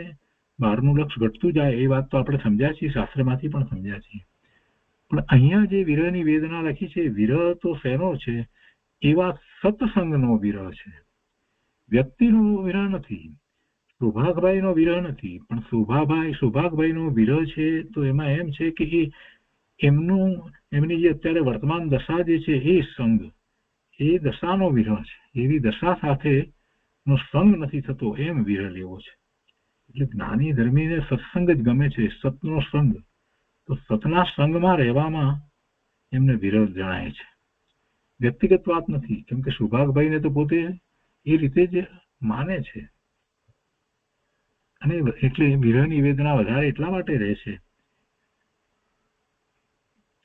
બહારનું લક્ષ ઘટતું જાય, એ વાત તો આપણે સમજ્યા છીએ, શાસ્ત્રમાંથી પણ સમજ્યા છીએ. પણ અહીંયા જે વિરહની વેદના લખી છે, વિરહ તો શેનો છે? એવા સત્સંગનો વિરહ છે. વ્યક્તિનો વિરહ નથી, સૌભાગભાઈનો વિરહ નથી, પણ સૌભાગભાઈનો વિરહ છે તો એમાં એમ છે કે એમની જે અત્યારે વર્તમાન દશા જે છે એ સંગ, એ દશાનો વિરહ છે. એવી દશા સાથે નો સંગ નથી થતો એમ વિરહ લેવો છે. એટલે જ્ઞાની ધર્મીને સત્સંગ જ ગમે છે, સતનો સંગ. તો સતના સંગમાં રહેવામાં એમને વિરહ જણાય છે. વ્યક્તિગત વાત નથી, કેમ કે સૌભાગભાઈને તો પોતે એ રીતે જ માને છે અને એટલે વિરહની વેદના વધારે એટલા માટે રહે છે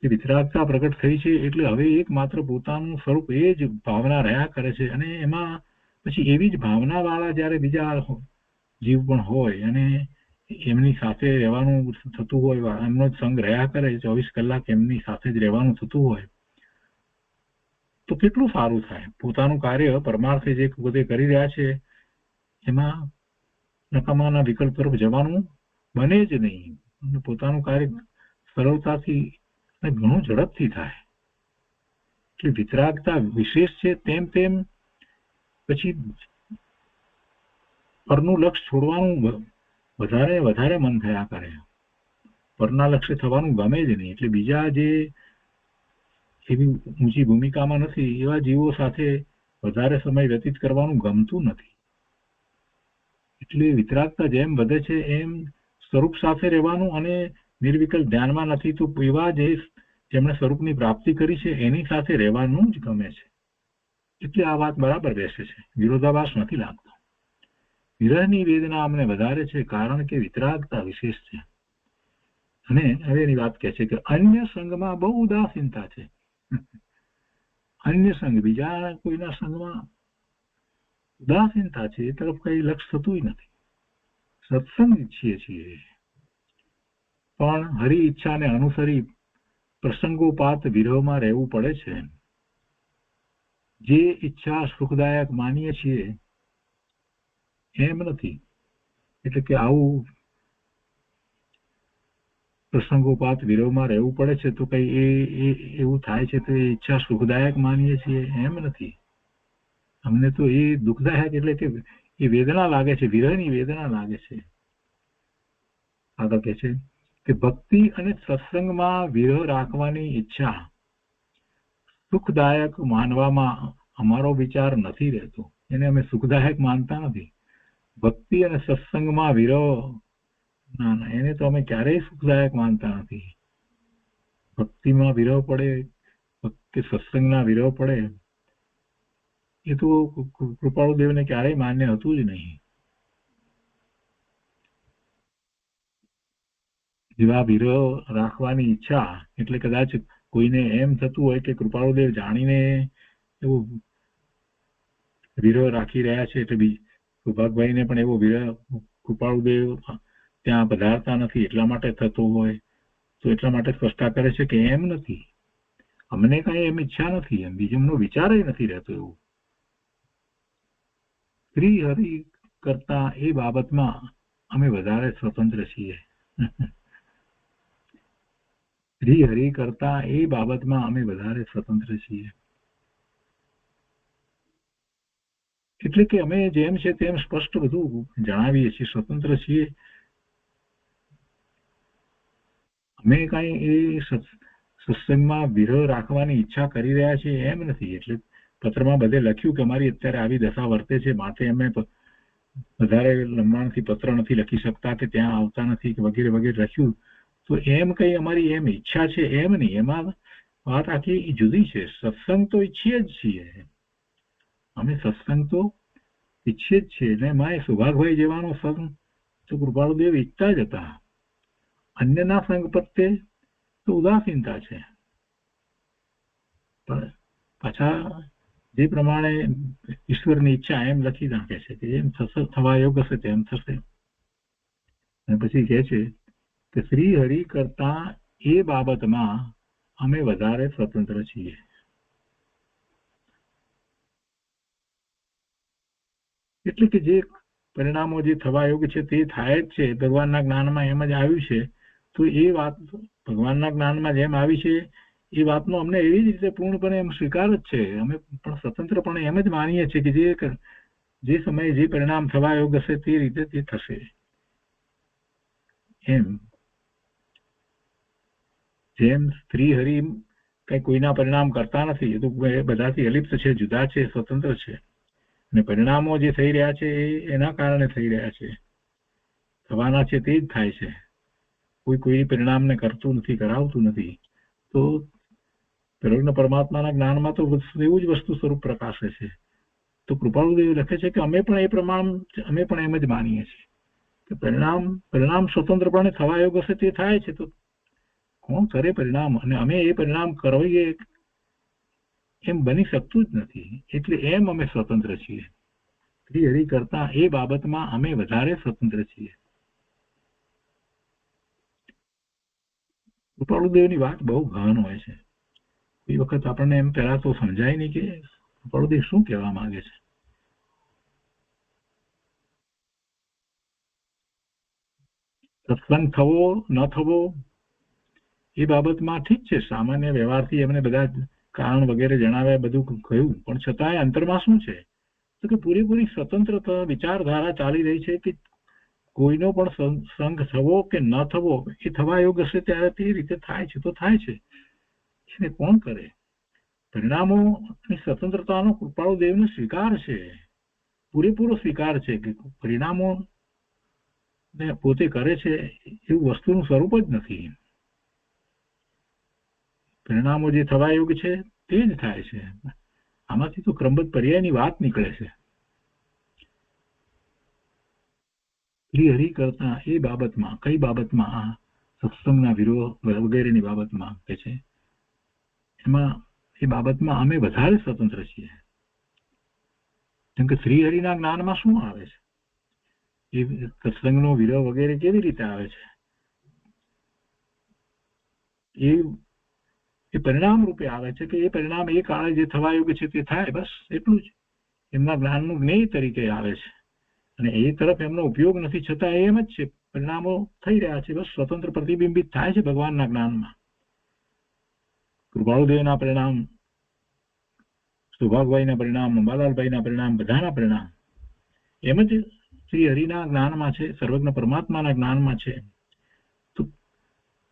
કે વિતરાગતા પ્રગટ થઈ છે એટલે હવે એકમાત્ર પોતાનું સ્વરૂપ એ જ ભાવના રહ્યા કરે છે. અને એમાં પછી એવી જ ભાવના વાળા જયારે બીજા જીવ પણ હોય અને એમની સાથે રહેવાનું થતું હોય, એમનો સંગ રહ્યા કરે, 24 કલાક એમની સાથે જ રહેવાનું થતું હોય, તો કેટલું સારું થાય. પોતાનું કાર્ય પરમાર્થે જે બધે કરી રહ્યા છે એમાં નકામાના વિકલ્પ તરફ જવાનું બને જ નહીં. પોતાનું કાર્ય સરળતાથી અને ઘણું ઝડપથી થાય. એટલે વિતરાગતા વિશેષ છે. તેમ તેમ પછી પરનું લક્ષ્ય છોડવાનું વધારે મન થયા કરે, પરના લક્ષ્ય થવાનું ગમે જ નહીં. એટલે બીજા જે એવી ઊંચી ભૂમિકામાં નથી એવા જીવો સાથે વધારે સમય વ્યતીત કરવાનું ગમતું નથી. એટલે વિતરાગતા જેમ વધે છે એમ સ્વરૂપ સાથે રહેવાનું અને નિર્વિકલ્પ ધ્યાનમાં નથી તો એવા જેમણે સ્વરૂપની પ્રાપ્તિ કરી છે એની સાથે રહેવાનું જ ગમે છે. એટલે આ વાત બરાબર બેસે છે, વિરોધાભાસ નથી લાગતો. વિરહની વેદના અમને વધારે છે કારણ કે વિતરાગતા વિશેષ છે. અને હવે એની વાત કહે છે કે અન્ય સંગમાં બહુ ઉદાસીનતા છે. અન્ય સંગ, બીજા કોઈના સંગમાં ઉદાસીનતા છે, એ તરફ કઈ લક્ષ્ય થતું નથી. સત્સંગ ઈચ્છીએ છીએ પણ હરિ ઈચ્છાને અનુસરી પ્રસંગોપાત વિરહમાં રહેવું પડે છે. જે ઈચ્છા સુખદાયક માનીએ છીએ એમ નથી. એટલે કે આવું પ્રસંગોપાત વિરહમાં રહેવું પડે છે તો કઈ એવું થાય છે તો એ ઈચ્છા સુખદાયક માનીએ છીએ એમ નથી. અમને તો એ દુઃખદાયક એટલે કે એ વેદના લાગે છે, વિરહની વેદના લાગે છે. આગળ કહે છે કે ભક્તિ અને સત્સંગમાં વિરહ રાખવાની ઈચ્છા સુખદાયક માનવામાં અમારો વિચાર નથી રહેતો. એને અમે સુખદાયક માનતા નથી. ભક્તિ અને સત્સંગમાં વિરહ, ના, એને તો અમે ક્યારેય સુખદાયક માનતા નથી. ભક્તિમાં વિરહ પડે કે સત્સંગના વિરહ પડે એ તો કૃપાળુદેવને ક્યારેય માન્ય હતું જ નહીં. જેવા વિરહ રાખવાની ઈચ્છા એટલે કદાચ કોઈને એમ થતું હોય કે કૃપાળુદેવ જાણીને એવું વિરહ રાખી રહ્યા છે એટલે સૌભાગભાઈને પણ એવો વિરહ કૃપાળુદેવ ત્યાં પધારતા નથી એટલા માટે થતો હોય, તો એટલા માટે સ્પષ્ટતા કરે છે કે એમ નથી, અમને કઈ એમ ઈચ્છા નથી, એમ બીજુંનો વિચાર નથી રહેતો. એવું શ્રી હરિ કરતા એ બાબતમાં અમે વધારે સ્વતંત્ર છીએ. શ્રી હરિ કરતા એ બાબતમાં અમે વધારે સ્વતંત્ર છીએ. એટલે કે અમે જેમ છે તેમ સ્પષ્ટ બધું જણાવીએ છીએ, સ્વતંત્ર છીએ. અમે કઈ એ સત્સંગમાં વિરહ રાખવાની ઈચ્છા કરી રહ્યા છીએ એમ નથી. એટલે પત્રમાં બધે લખ્યું કે અમારી અત્યારે આવી દશા વર્તે છે, માટે અમે વધારે લંબાણથી પત્ર નથી લખી શકતા કે ત્યાં આવતા નથી કે વગેરે વગેરે લખ્યું. તો એમ કઈ અમારી એમ ઈચ્છા છે એમ નહીં. એમાં વાત આખી જુદી છે. સત્સંગ તો ઈચ્છીએ જ છીએ અમે, સત્સંગ તો ઈચ્છીએ જ છીએ. ને એમાં સુભાગભાઈ જેવાનો સંગ તો કૃપાળુદેવ ઈચ્છતા જ હતા. અન્યના સંગ પ્રત્યે તો ઉદાસીનતા છે. પણ પાછા જે પ્રમાણે ઈશ્વરની ઈચ્છા એમ લખી નાખે છે કે એમ થવા યોગ હશે તેમ થશે. અને પછી કહે છે કે શ્રી હરિ કરતા એ બાબતમાં અમે વધારે સ્વતંત્ર છીએ. એટલે કે જે પરિણામો જે થવા યોગ છે તે થાય જ છે. ભગવાનના જ્ઞાનમાં એમ જ આવ્યું છે. તો એ વાત ભગવાનના જ્ઞાનમાં જેમ આવી છે એ વાતનો અમને એવી જ રીતે પૂર્ણપણે એમ સ્વીકાર જ છે. અમે પણ સ્વતંત્રપણે એમ જ માનીએ છીએ કે જે સમયે જે પરિણામ થવા યોગ હશે તે રીતે તે થશે. એમ જેમ સ્ત્રી હરિ કઈ કોઈના પરિણામ કરતા નથી, એ તો બધાથી અલિપ્ત છે, જુદા છે, સ્વતંત્ર છે. અને પરિણામો જે થઈ રહ્યા છે એ એના કારણે થઈ રહ્યા છે, થવાના છે તે જ થાય છે. કોઈ પરિણામને કરતું નથી, કરાવતું નથી. તો પ્રજ્ઞ પરમાત્માના જ્ઞાનમાં તો એવું જ વસ્તુ સ્વરૂપ પ્રકાશે છે. તો કૃપાળુદેવ લખે છે કે અમે પણ એમ જ માનીએ છીએ કે પરિણામ સ્વતંત્રપણે થવા યોગ હશે તે થાય છે. તો કોણ કરે પરિણામ? અને અમે એ પરિણામ કરવીએ એમ બની શકતું જ નથી. એટલે એમ અમે સ્વતંત્ર છીએ. શ્રી હરિ કરતા એ બાબતમાં અમે વધારે સ્વતંત્ર છીએ. કૃપાળુદેવની વાત બહુ ગહન હોય છે. એ વખત આપણને એમ પહેલા તો સમજાય નહીં કે કૃપાળુદેવ શું કહેવા માંગે છે. સત્સંગ થવો ન થવો એ બાબતમાં ઠીક છે, સામાન્ય વ્યવહારથી એમને બધા કારણ વગેરે જણાવ્યા, બધું કહ્યું. પણ છતાંય અંતરમાં શું છે તો કે પૂરેપૂરી સ્વતંત્ર વિચારધારા ચાલી રહી છે કે કોઈનો પણ સંગ થવો કે ન થવો એ થવા યોગ હશે ત્યારે તે રીતે થાય છે. તો થાય છે, એને કોણ કરે? પરિણામોની સ્વતંત્રતાનો કૃપાળુદેવનો સ્વીકાર છે, પૂરેપૂરો સ્વીકાર છે કે પરિણામો ને પોતે કરે છે એવું વસ્તુનું સ્વરૂપ જ નથી. પરિણામો જે થવા યોગ છે તે જ થાય છે. આમાંથી તો ક્રમબદ્ધ પર્યાયની વાત નીકળે છે. શ્રી હરિ કરતા એ બાબતમાં, કઈ બાબતમાં? આ સત્સંગના વિરોધ વગેરેની બાબતમાં કે છે, એમાં એ બાબતમાં અમે વધારે સ્વતંત્ર છીએ. કેમ કે શ્રી હરિના જ્ઞાનમાં શું આવે છે? એ સત્સંગનો વિરોધ વગેરે કેવી રીતે આવે છે? એ પરિણામ રૂપે આવે છે કે એ પરિણામ એ કાળે જે થવા યોગ્ય છે તે થાય, બસ એટલું જ. એમના જ્ઞાનનું જ્ઞેય તરીકે આવે છે અને એ તરફ એમનો ઉપયોગ નથી, છતાં એમ જ છે પરિણામો થઈ રહ્યા છે, બસ સ્વતંત્ર પ્રતિબિંબિત થાય છે ભગવાનના જ્ઞાનમાં. કૃપાળુદેવના પરિણામ, સુભાગભાઈના પરિણામ, અંબાલાલભાઈના પરિણામ, બધાના પરિણામ એમ જ શ્રી હરિના જ્ઞાનમાં છે, સર્વજ્ઞ પરમાત્માના જ્ઞાનમાં છે.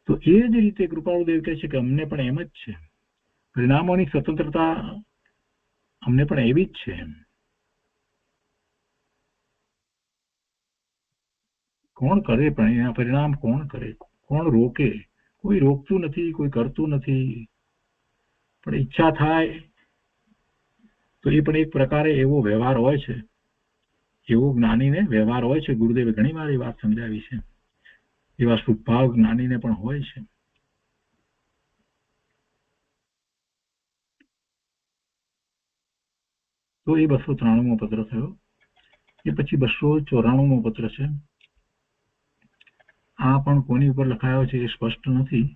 તો એ જ રીતે કૃપાળુદેવ કહે છે કે અમને પણ એમ જ છે, પરિણામોની સ્વતંત્રતા અમને પણ એવી જ છે. કોણ કરે પણ એના પરિણામ? કોણ કરે? કોણ રોકે? કોઈ રોકતું નથી, કોઈ કરતું નથી. પણ ઈચ્છા થાય તો એ પણ એક પ્રકારે એવો વ્યવહાર હોય છે, એવો જ્ઞાનીને વ્યવહાર હોય છે. ગુરુદેવે ઘણી વાર એ વાત સમજાવી છે. એવા સુભાવ જ્ઞાનીને પણ હોય છે. તો એ 293મો પત્ર થયો. એ પછી 294મો પત્ર છે. આ પણ કોની ઉપર લખાયો છે એ સ્પષ્ટ નથી.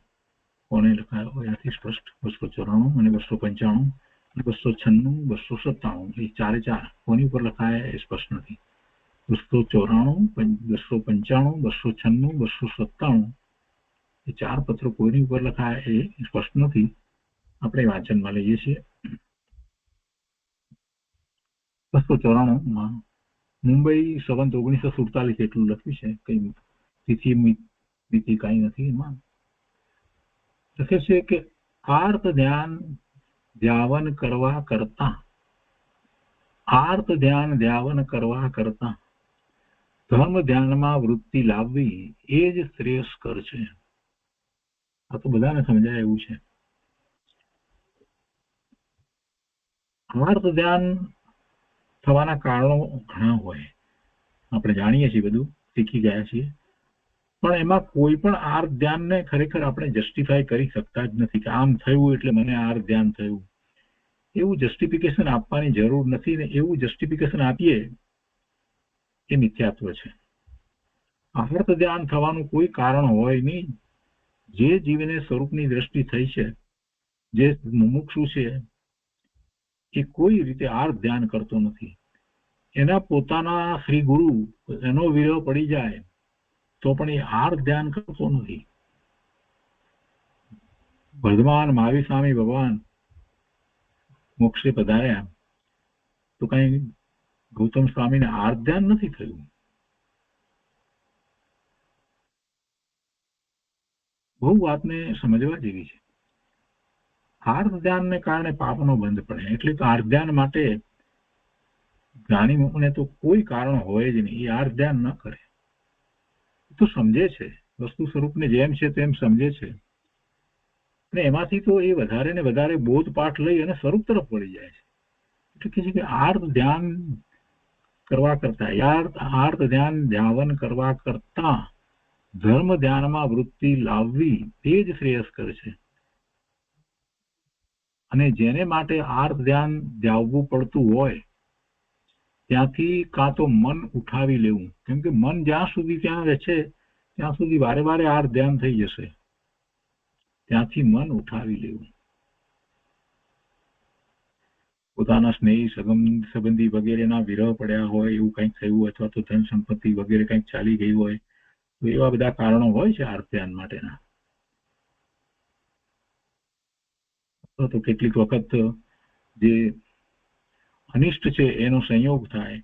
કોને લખાયો એનાથી સ્પષ્ટ. 294 અને 295 296 297 એ ચારે ચાર કોની ઉપર લખાયા એ સ્પષ્ટ નથી. 294 295 296 297 એ ચાર પત્રો કોઈની ઉપર લખાયા એ સ્પષ્ટ નથી. આપણે વાંચનમાં લઈએ છીએ. 294 મુંબઈ સંવંત 1947 એટલું લખ્યું છે, કઈ તિથિ તિથિ કઈ નથી એમાં. લખે છે કે આર્ત ધ્યાન ધ્યાવન કરવા કરતા ધર્મ ધ્યાનમાં વૃત્તિ લાવવી એ જ શ્રેયસ્કર છે. આ તો બધાને સમજાય એવું છે. આર્ત ધ્યાન થવાના કારણો ઘણા હોય, આપણે જાણીએ છીએ, બધું શીખી ગયા છીએ, પણ એમાં કોઈ પણ આર્ત ધ્યાનને ખરેખર આપણે જસ્ટિફાય કરી શકતા જ નથી કે આમ થયું એટલે મને આર્ત ધ્યાન થયું. એવું જસ્ટિફિકેશન આપવાની જરૂર નથી, ને એવું જસ્ટિફિકેશન આપીએ એ મિથ્યાત્વ છે. આર્ત ધ્યાન થવાનું કોઈ કારણ હોય નહીં. જે જીવને સ્વરૂપની દ્રષ્ટિ થઈ છે, જે મુમુક્ષુ છે, એ કોઈ રીતે આર્ત ધ્યાન કરતો નથી. એના પોતાના શ્રી ગુરુ એનો વિરહ પડી જાય તો પણ એ આર્ત ધ્યાન કરતો નથી. વર્ધમાન મહાવીર સ્વામી ભગવાન મોક્ષે પધાર્યા તો કઈ ગૌતમ સ્વામીને આર્ત ધ્યાન નથી થયું. બહુ વાતને સમજવા જેવી છે. આર્ત ધ્યાનને કારણે પાપનો બંધ પડે, એટલે તો આર્ત ધ્યાન માટે જ્ઞાનીઓને તો કોઈ કારણ હોય જ નહીં. એ આર્ત ધ્યાન ન કરે તો સમજે છે, વસ્તુ સ્વરૂપને જેમ છે તેમ સમજે છે, અને એમાંથી તો એ વધારે ને વધારે બોધપાઠ લઈ અને સ્વરૂપ તરફ વળી જાય છે. એટલે કે છે કે આર્ત ધ્યાન કરવા કરતા આર્ત ધ્યાન ધ્યાવન કરવા કરતા ધર્મ ધ્યાનમાં વૃત્તિ લાવવી તે જ શ્રેયસ્કર છે. અને જેને માટે આર્ત ધ્યાન ધ્યાવવું પડતું હોય ત્યાંથી કાં તો મન ઉઠાવી લેવું, કેમ કે મન જ્યાં સુધી ત્યાં રહે છે ત્યાં સુધી વારે વારે આર્ત ધ્યાન થઈ જશે. ત્યાંથી મન ઉઠાવી લેવું. પોતાના સ્નેહી સંબંધી વગેરેના વિરહ પડ્યા હોય, એવું કંઈક થયું, અથવા તો ધન સંપત્તિ વગેરે કંઈક ચાલી ગઈ હોય, તો એવા બધા કારણો હોય છે આર્ત ધ્યાન માટેના. તો કેટલીક વખત જે અનિષ્ટ છે એનો સંયોગ થાય,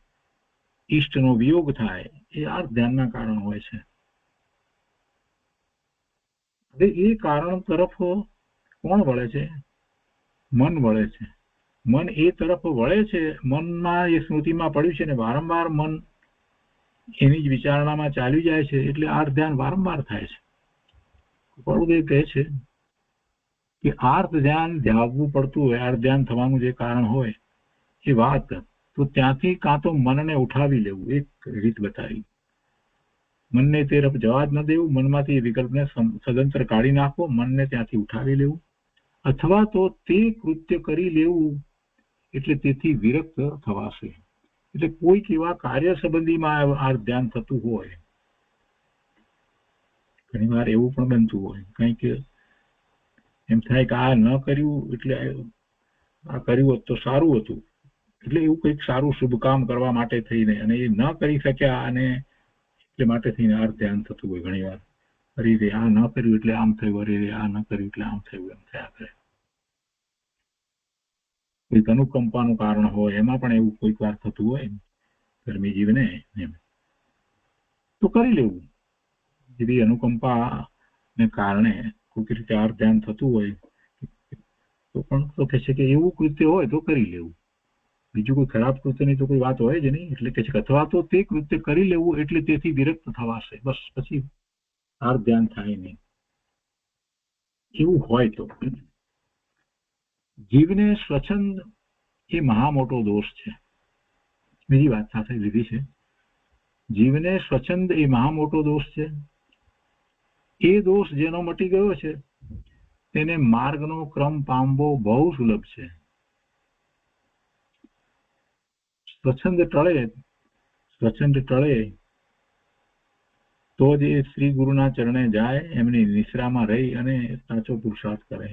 ઈષ્ટનો વિયોગ થાય, એ આર્ત ધ્યાનના કારણ હોય છે. હવે એ કારણ તરફ કોણ વળે છે? મન વળે છે. મન એ તરફ વળે છે. મનમાં એ સ્મૃતિમાં પડ્યું છે ને વારંવાર મન એની જ વિચારણામાં ચાલી જાય છે, એટલે આર્ત ધ્યાન વારંવાર થાય છે. પ્રભુદેવ કહે છે કે આર્ત ધ્યાન ધ્યાવવું પડતું હોય, આર્ત ધ્યાન થવાનું જે કારણ હોય એ વાત, તો ત્યાંથી કાં તો મનને ઉઠાવી લેવું, એક રીત બતાવી. મનને તરફ જવા જ ન દેવું, મનમાંથી એ વિકલ્પને સદંતર કાઢી નાખવો, મનને ત્યાંથી ઉઠાવી લેવું, અથવા તો તે કૃત્ય કરી લેવું એટલે તેથી વિરક્ત થવાશે. એટલે કોઈક એવા કાર્ય સંબંધીમાં આ ધ્યાન થતું હોય, ઘણી વાર એવું પણ બનતું હોય, કંઈક એમ થાય કે આ ન કર્યું એટલે આ કર્યું હોત તો સારું હતું, એટલે એવું કંઈક સારું શુભ કામ કરવા માટે થઈને, અને એ ન કરી શક્યા અને એટલે માટે થઈને આ ધ્યાન થતું હોય. ઘણી વાર અરે રે આ ન કર્યું એટલે આમ થયું, અરે રે આ ન કર્યું એટલે આમ થયું, એમ થયા કરે. કોઈક અનુકંપાનું કારણ હોય, એમાં પણ એવું કોઈક વાર થતું હોય ધર્મી જીવને, એમ તો કરી લેવું. જેવી અનુકંપા ને કારણે કોઈક રીતે આ ધ્યાન થતું હોય તો પણ તો કહે છે કે એવું કૃત્ય હોય તો કરી લેવું. બીજું કોઈ ખરાબ કૃત્યની તો કોઈ વાત હોય જ નહીં. એટલે કે અથવા તો તે કૃત્ય કરી લેવું એટલે તેથી વિરક્ત થવાશે, બસ પછી આ ધ્યાન થાય નહીં. એવું હોય તો જીવને સ્વચ્છંદ એ મહા મોટો દોષ છે. બીજી વાત સાથે લીધી છે, જીવને સ્વચ્છંદ એ મહા મોટો દોષ છે. એ દોષ જેનો મટી ગયો છે તેને માર્ગનો ક્રમ પામવો બહુ સુલભ છે. સ્વચ્છંદ ટળે તો જ એ શ્રી ગુરુના ચરણે જાય, એમની નિશ્રામાં રહી અને સાચો પુરુષાર્થ કરે.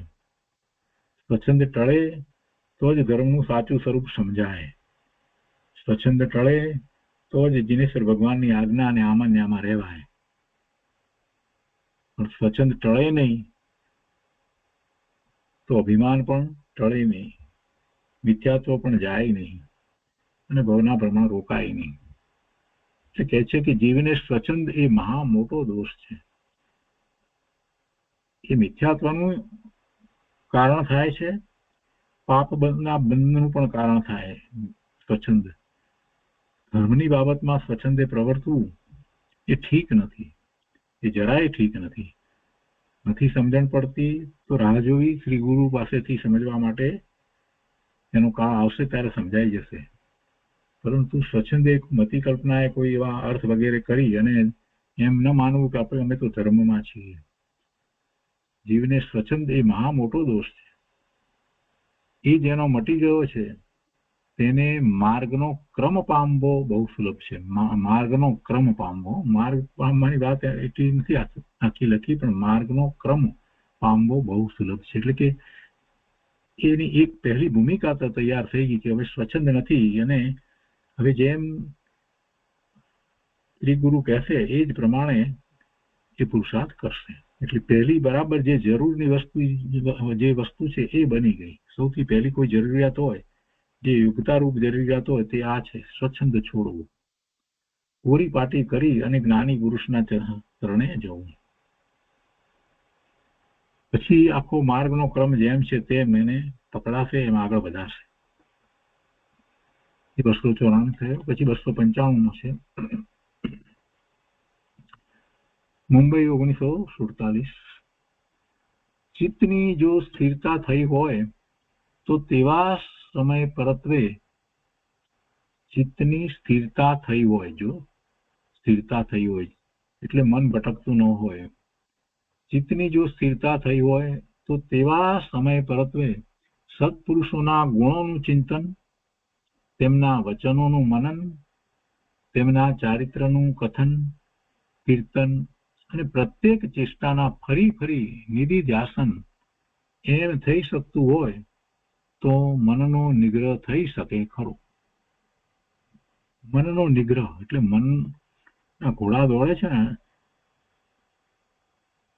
સ્વચ્છંદ ટળે તો જ ધર્મનું સાચું સ્વરૂપ સમજાય. સ્વચ્છંદ ટળે તો જ જીનેશ્વર ભગવાનની આજ્ઞા અને આમન્યામાં રહેવાય. પણ સ્વચ્છંદ ટળે નહીં તો અભિમાન પણ ટળે નહીં, મિથ્યાત્વ પણ જાય નહીં. અને ભવના ભ્રમણ રોકાય નહીં. એટલે કહે છે કે જીવને સ્વચ્છંદ એ મહા મોટો દોષ છે. એ મિથ્યાત્વનું કારણ થાય છે, પાપ ના બંધનું પણ કારણ થાય. સ્વચ્છંદ ધર્મની બાબતમાં સ્વચ્છંદે પ્રવર્તવું એ ઠીક નથી, એ જરાય ઠીક નથી. નથી સમજણ પડતી તો રાહ જોવી, શ્રી ગુરુ પાસેથી સમજવા માટે એનો કાળ આવશે ત્યારે સમજાઈ જશે. પરંતુ સ્વચ્છંદે મતિ કલ્પનાએ કોઈ એવા અર્થ વગેરે કરી અને એમ ન માનવું કે અમે તો ધર્મમાં છીએ. જીવને સ્વચ્છંદ એ મહા મોટો દોષ છે. એ જેનો મટી ગયો છે તેને માર્ગનો ક્રમ પામવો બહુ સુલભ છે. માર્ગનો ક્રમ પામવો, માર્ગ પામવાની વાત એટલી નથી આખી લખી, પણ માર્ગનો ક્રમ પામવો બહુ સુલભ છે. એટલે કે એની એક પહેલી ભૂમિકા તો તૈયાર થઈ ગઈ કે હવે સ્વચ્છંદ નથી અને હવે જેમ શ્રી ગુરુ કહેશે એ જ પ્રમાણે એ પુરુષાર્થ કરશે. એટલે પહેલી બરાબર જે જરૂરની વસ્તુ છે એ બની ગઈ. સૌથી પહેલી કોઈ જરૂરિયાત હોય, જે યુક્તારૂપ જરૂરિયાત હોય તે આ છે, સ્વચ્છંદ છોડવું, કોરી પાટી કરી અને જ્ઞાની પુરુષના ચરણે જવું. પછી આખો માર્ગનો ક્રમ જેમ છે તેમ એને પકડાશે, એમ આગળ વધારશે. 294 થયો. પછી 295 છે, મુંબઈ 1947. ચિત્તની જો સ્થિરતા થઈ હોય તો તેવા સમય પરત્વે, ચિત્તની સ્થિરતા થઈ હોય, જો સ્થિરતા થઈ હોય એટલે મન ભટકતું ન હોય, ચિત્તની જો સ્થિરતા થઈ હોય તો તેવા સમય પરત્વે સત્પુરુષોના ગુણોનું ચિંતન, તેમના વચનોનું મનન, તેમના ચારિત્રનું કથન કીર્તન અને પ્રત્યેક ચેષ્ટાના ફરી ફરી નિધિ ધ્યાસન એમ થઈ શકતું હોય તો મનનો નિગ્રહ થઈ શકે ખરો. મનનો નિગ્રહ એટલે મનના ઘોડા દોડે છે ને,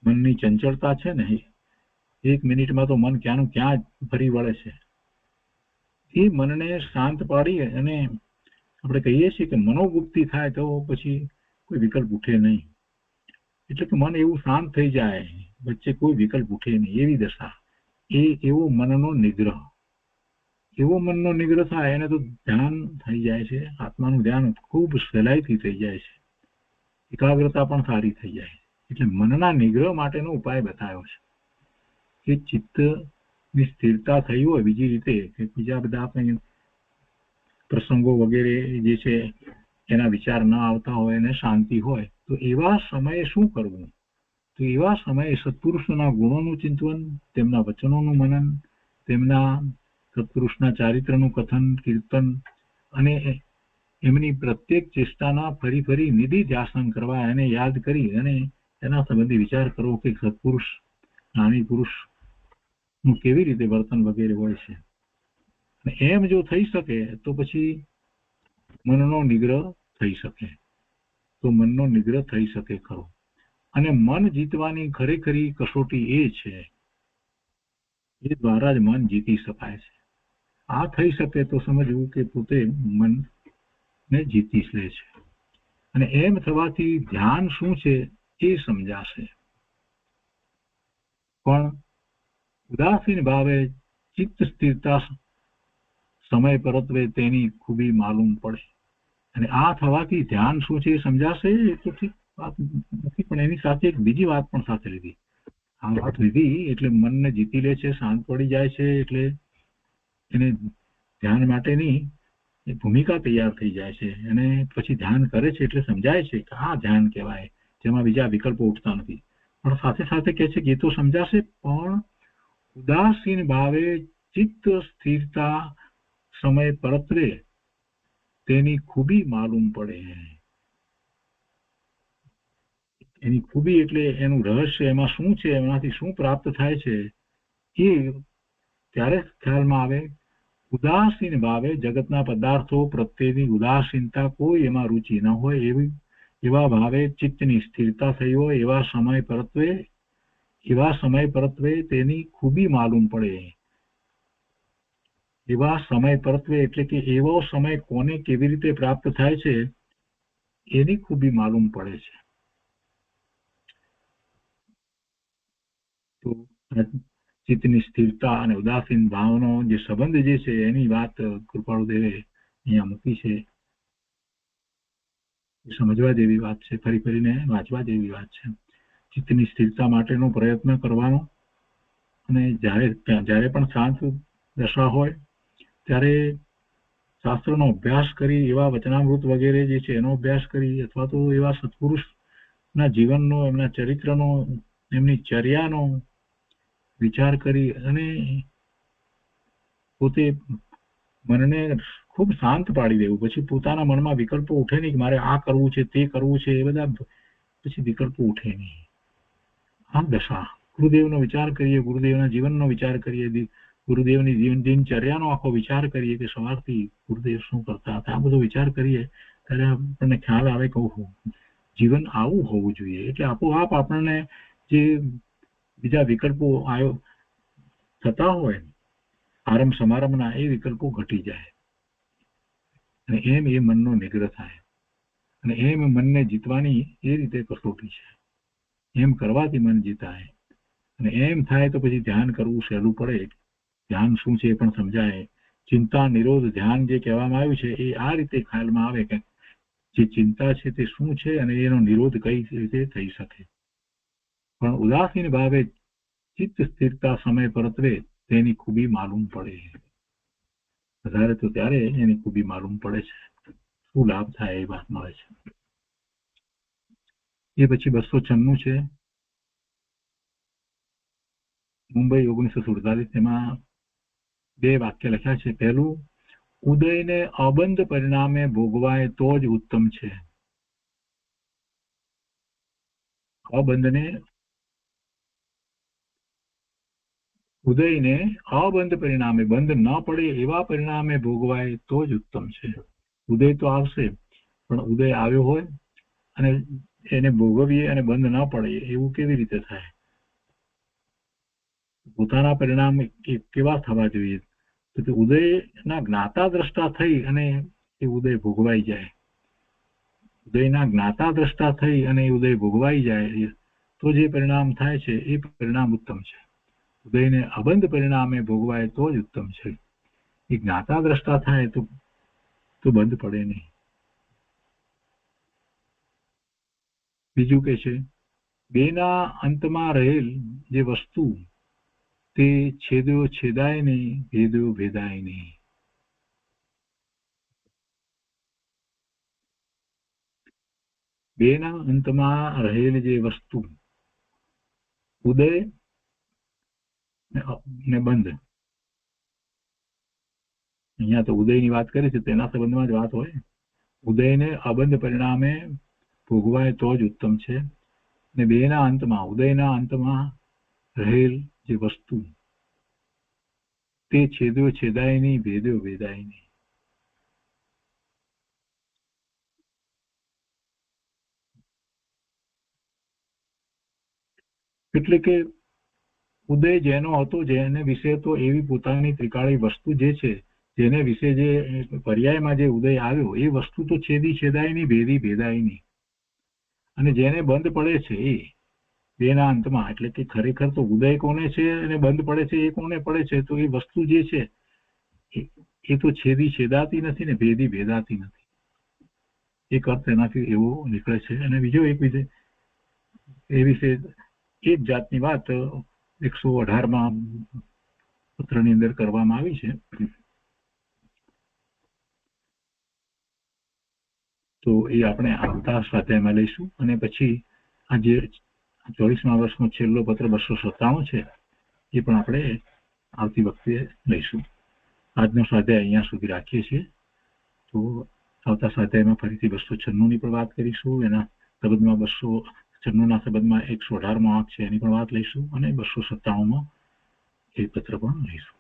મનની ચંચળતા છે ને, એક મિનિટમાં તો મન ક્યાંનું ક્યાં ફરી વળે છે. એ મનને શાંત પાડી અને આપણે કહીએ છીએ કે મનોગુપ્તિ થાય તો પછી કોઈ વિકલ્પ ઉઠે નહીં. એટલે કે મન એવું શાંત થઈ જાય, વચ્ચે કોઈ વિકલ્પ ઉઠે નહીં, એવી દશા. એવો મનનો નિગ્રહ, એવો મનનો નિગ્રહ થાય એને તો ધ્યાન થઈ જાય છે. આત્માનું ધ્યાન ખૂબ સહેલાઈથી થઈ જાય છે, એકાગ્રતા પણ સારી થઈ જાય. એટલે મનના નિગ્રહ માટેનો ઉપાય બતાવ્યો છે કે ચિત્તની સ્થિરતા થઈ હોય બીજી રીતે, કે બીજા બધા આપણે પ્રસંગો વગેરે જે છે એના વિચાર ન આવતા હોય અને શાંતિ હોય, તો એવા સમયે શું કરવું? તો એવા સમયે સત્પુરુષોના ગુણોનું ચિંતન, તેમના વચનોનું મનન, તેમના સત્પુરુષના ચારિત્રનું કથન કીર્તન અને એમની પ્રત્યેક ચેષ્ટાના ફરી ફરી નિધિ ધ્યાસન કરવા, એને યાદ કરી અને એના સંબંધી વિચાર કરવો કે સત્પુરુષ જ્ઞાની પુરુષનું કેવી રીતે વર્તન વગેરે હોય છે. એમ જો થઈ શકે તો પછી મનનો નિગ્રહ થઈ શકે, તો મનનો નિગ્રહ થઈ શકે ખરો. અને મન જીતવાની ખરેખરી કસોટી એ છે, એ દ્વારા જ મન જીતી શકાય છે. આ થઈ શકે તો સમજવું કે પોતે મનને જીતી લે છે. અને એમ થવાથી ધ્યાન શું છે એ સમજાશે. પણ ઉદાસીન ભાવે ચિત્ત સ્થિરતા સમય પરત્વે તેની ખૂબી માલુમ પડે. અને આ થવાથી ધ્યાન શું છે એ સમજાશે, એ તો ઠીક વાત નથી, પણ એની સાથે એક બીજી વાત પણ સાથે લીધી. આ વાત લીધી એટલે મનને જીતી લે છે, શાંત પડી જાય છે, એટલે એને ધ્યાન માટેની ભૂમિકા તૈયાર થઈ જાય છે. અને પછી ધ્યાન કરે છે એટલે સમજાય છે કે આ ધ્યાન કહેવાય, જેમાં બીજા વિકલ્પો ઉઠતા નથી. પણ સાથે સાથે કહે છે કે એ તો સમજાશે, પણ ઉદાસીન ભાવે ચિત્ત સ્થિરતા સમય પરત્વે તેની ખૂબી માલુમ પડે. એની ખૂબી એટલે એનું રહસ્ય, એમાં શું છે, એમાંથી શું પ્રાપ્ત થાય છે, એ ત્યારે ખ્યાલમાં આવે. ઉદાસીન ભાવે જગતના પદાર્થો પ્રત્યેની ઉદાસીનતા, કોઈ એમાં રુચિ ન હોય, એવા ભાવે ચિત્તની સ્થિરતા થઈ હોય, એવા સમય પરત્વે તેની ખૂબી માલુમ પડે. એવા સમય પરત્વે એટલે કે એવો સમય કોને કેવી રીતે પ્રાપ્ત થાય છે એની ખૂબી માલુમ પડે છે. તો ચિત્તની સ્થિરતા અને ઉદાસીન ભાવનો જે સંબંધ જે છે એની વાત કૃપાળુદેવે અહીંયા મૂકી છે. સમજવા જેવી વાત છે, ફરી ફરીને વાંચવા જેવી વાત છે. ચિત્તની સ્થિરતા માટેનો પ્રયત્ન કરવાનો અને જ્યારે પણ શાંત દશા હોય ત્યારે શાસ્ત્રનો અભ્યાસ કરી એવા વચનામૃત વગેરે જે છે એનો અભ્યાસ કરી અથવા તો એવા સત્પુરુષના જીવનનો, એમના ચરિત્રનો, એમની ચર્યાનો વિચાર કરી અને પોતે મનને ખૂબ શાંત પાડી દેવું. પછી પોતાના મનમાં વિકલ્પો ઉઠે નહીં કે મારે આ કરવું છે, તે કરવું છે, એ બધા પછી વિકલ્પો ઉઠે નહીં. આ દશા ગુરુદેવનો વિચાર કરીએ, ગુરુદેવના જીવનનો વિચાર કરીએ, ગુરુદેવની દિનચર્યાનો આખો વિચાર કરીએ કે સવારથી ગુરુદેવ શું કરતા હતા, આ બધો વિચાર કરીએ ત્યારે આપણને ખ્યાલ આવે કે જીવન આવું હોવું જોઈએ. એટલે આપોઆપ આપણને જે બીજા વિકલ્પો થતા હોય આરંભ સમારંભના, એ વિકલ્પો ઘટી જાય અને એમ એ મનનો નિગ્રહ થાય. અને એમ મનને જીતવાની એ રીતે કસોટી છે. એમ કરવાથી મન જીતાય અને એમ થાય તો પછી ધ્યાન કરવું સહેલું પડે. ધ્યાન શું છે એ પણ સમજાય. ચિંતા નિરોધ ધ્યાન જે કહેવામાં આવ્યું છે એ આ રીતે ખ્યાલમાં આવે કે જે ચિંતા છે તે શું છે અને એનો નિરોધ કઈ રીતે થઈ શકે. પણ ઉદાસીન ભાવે ચિત્ત સ્થિરતા સમય પરત્વે તેની ખૂબી માલુમ પડે. વધારે તો ત્યારે એની ખૂબી માલુમ પડે છે, શું લાભ થાય એ વાત મળે છે. એ પછી 296 છે મુંબઈ 1947. એમાં 2 વાક્ય લખ્યા છે. પહેલું, ઉદયને અબંધ પરિણામે ભોગવાય તો જ ઉત્તમ છે. ઉદયને અબંધ પરિણામે, બંધ ન પડે એવા પરિણામે ભોગવાય તો જ ઉત્તમ છે. ઉદય તો આવશે પણ ઉદય આવ્યો હોય અને એને ભોગવીએ અને બંધ ન પડે એવું કેવી રીતે થાય? પોતાના પરિણામ કેવા થવા જોઈએ? તો ઉદયના જ્ઞાતા દ્રષ્ટા થઈ અને એ ઉદય ભોગવાઈ જાય. ઉદયના જ્ઞાતા દ્રષ્ટા થઈ અને એ ઉદય ભોગવાઈ જાય તો જે પરિણામ થાય છે એ પરિણામ ઉત્તમ છે. ઉદયને અબંધ પરિણામે ભોગવાય તો જ ઉત્તમ છે. એ જ્ઞાતા દ્રષ્ટા થાય તો બંધ પડે નહીં. બીજું કે છે, બેના અંતમાં રહેલ જે વસ્તુ તે છેદ્યો છેદાય નહીં, ભેદ્યો ભેદાય નહીં. બેના અંતમાં રહેલ જે વસ્તુ, ઉદય ને બંધ. અહીંયા તો ઉદયની વાત કરી છે, તેના સંબંધમાં જ વાત હોય. ઉદયને અબંધ પરિણામે ભોગવાય તો જ ઉત્તમ છે. ને બેના અંતમાં, ઉદયના અંતમાં રહેલ જે વસ્તુ તે છેદ્યો છેદાય નહીં, ભેદ્યો ભેદાય નહીં. એટલે કે ઉદય જેનો હતો, જેને વિશે તો એવી પોતાની ત્રિકાળી વસ્તુ જે છે, જેને વિશે જે પર્યાયમાં જે ઉદય આવ્યો એ વસ્તુ તો છેદી છેદાય નહીં, ભેદી ભેદાય નહીં. અને જેને બંધ પડે છે એ બેના અંતમાં, એટલે કે ખરેખર તો ઉદય કોને છે અને બંધ પડે છે એ કોને પડે છે? તો એ વસ્તુ જે છે એ તો છેદી છેદાતી નથી ને ભેદી ભેદાતી નથી. એક અર્થ એનાથી એવો નીકળે છે. અને બીજો એક એ વિશે એક જાતની વાત 118માં પત્રની અંદર કરવામાં આવી છે. તો એ આપણે આવતા સ્વાધ્યાયમાં લઈશું. અને પછી આ જે 24મા વર્ષનો છેલ્લો પત્ર 297 છે એ પણ આપણે આવતી વખતે લઈશું. આજનો સ્વાધ્યાય અહીંયા સુધી રાખીએ છીએ. તો આવતા સ્વાધ્યાયમાં ફરીથી 296ની પણ વાત કરીશું. એના સંબંધમાં 296ના સંબંધમાં 118મો અંક છે એની પણ વાત લઈશું અને 297માં એ પત્ર પણ લઈશું.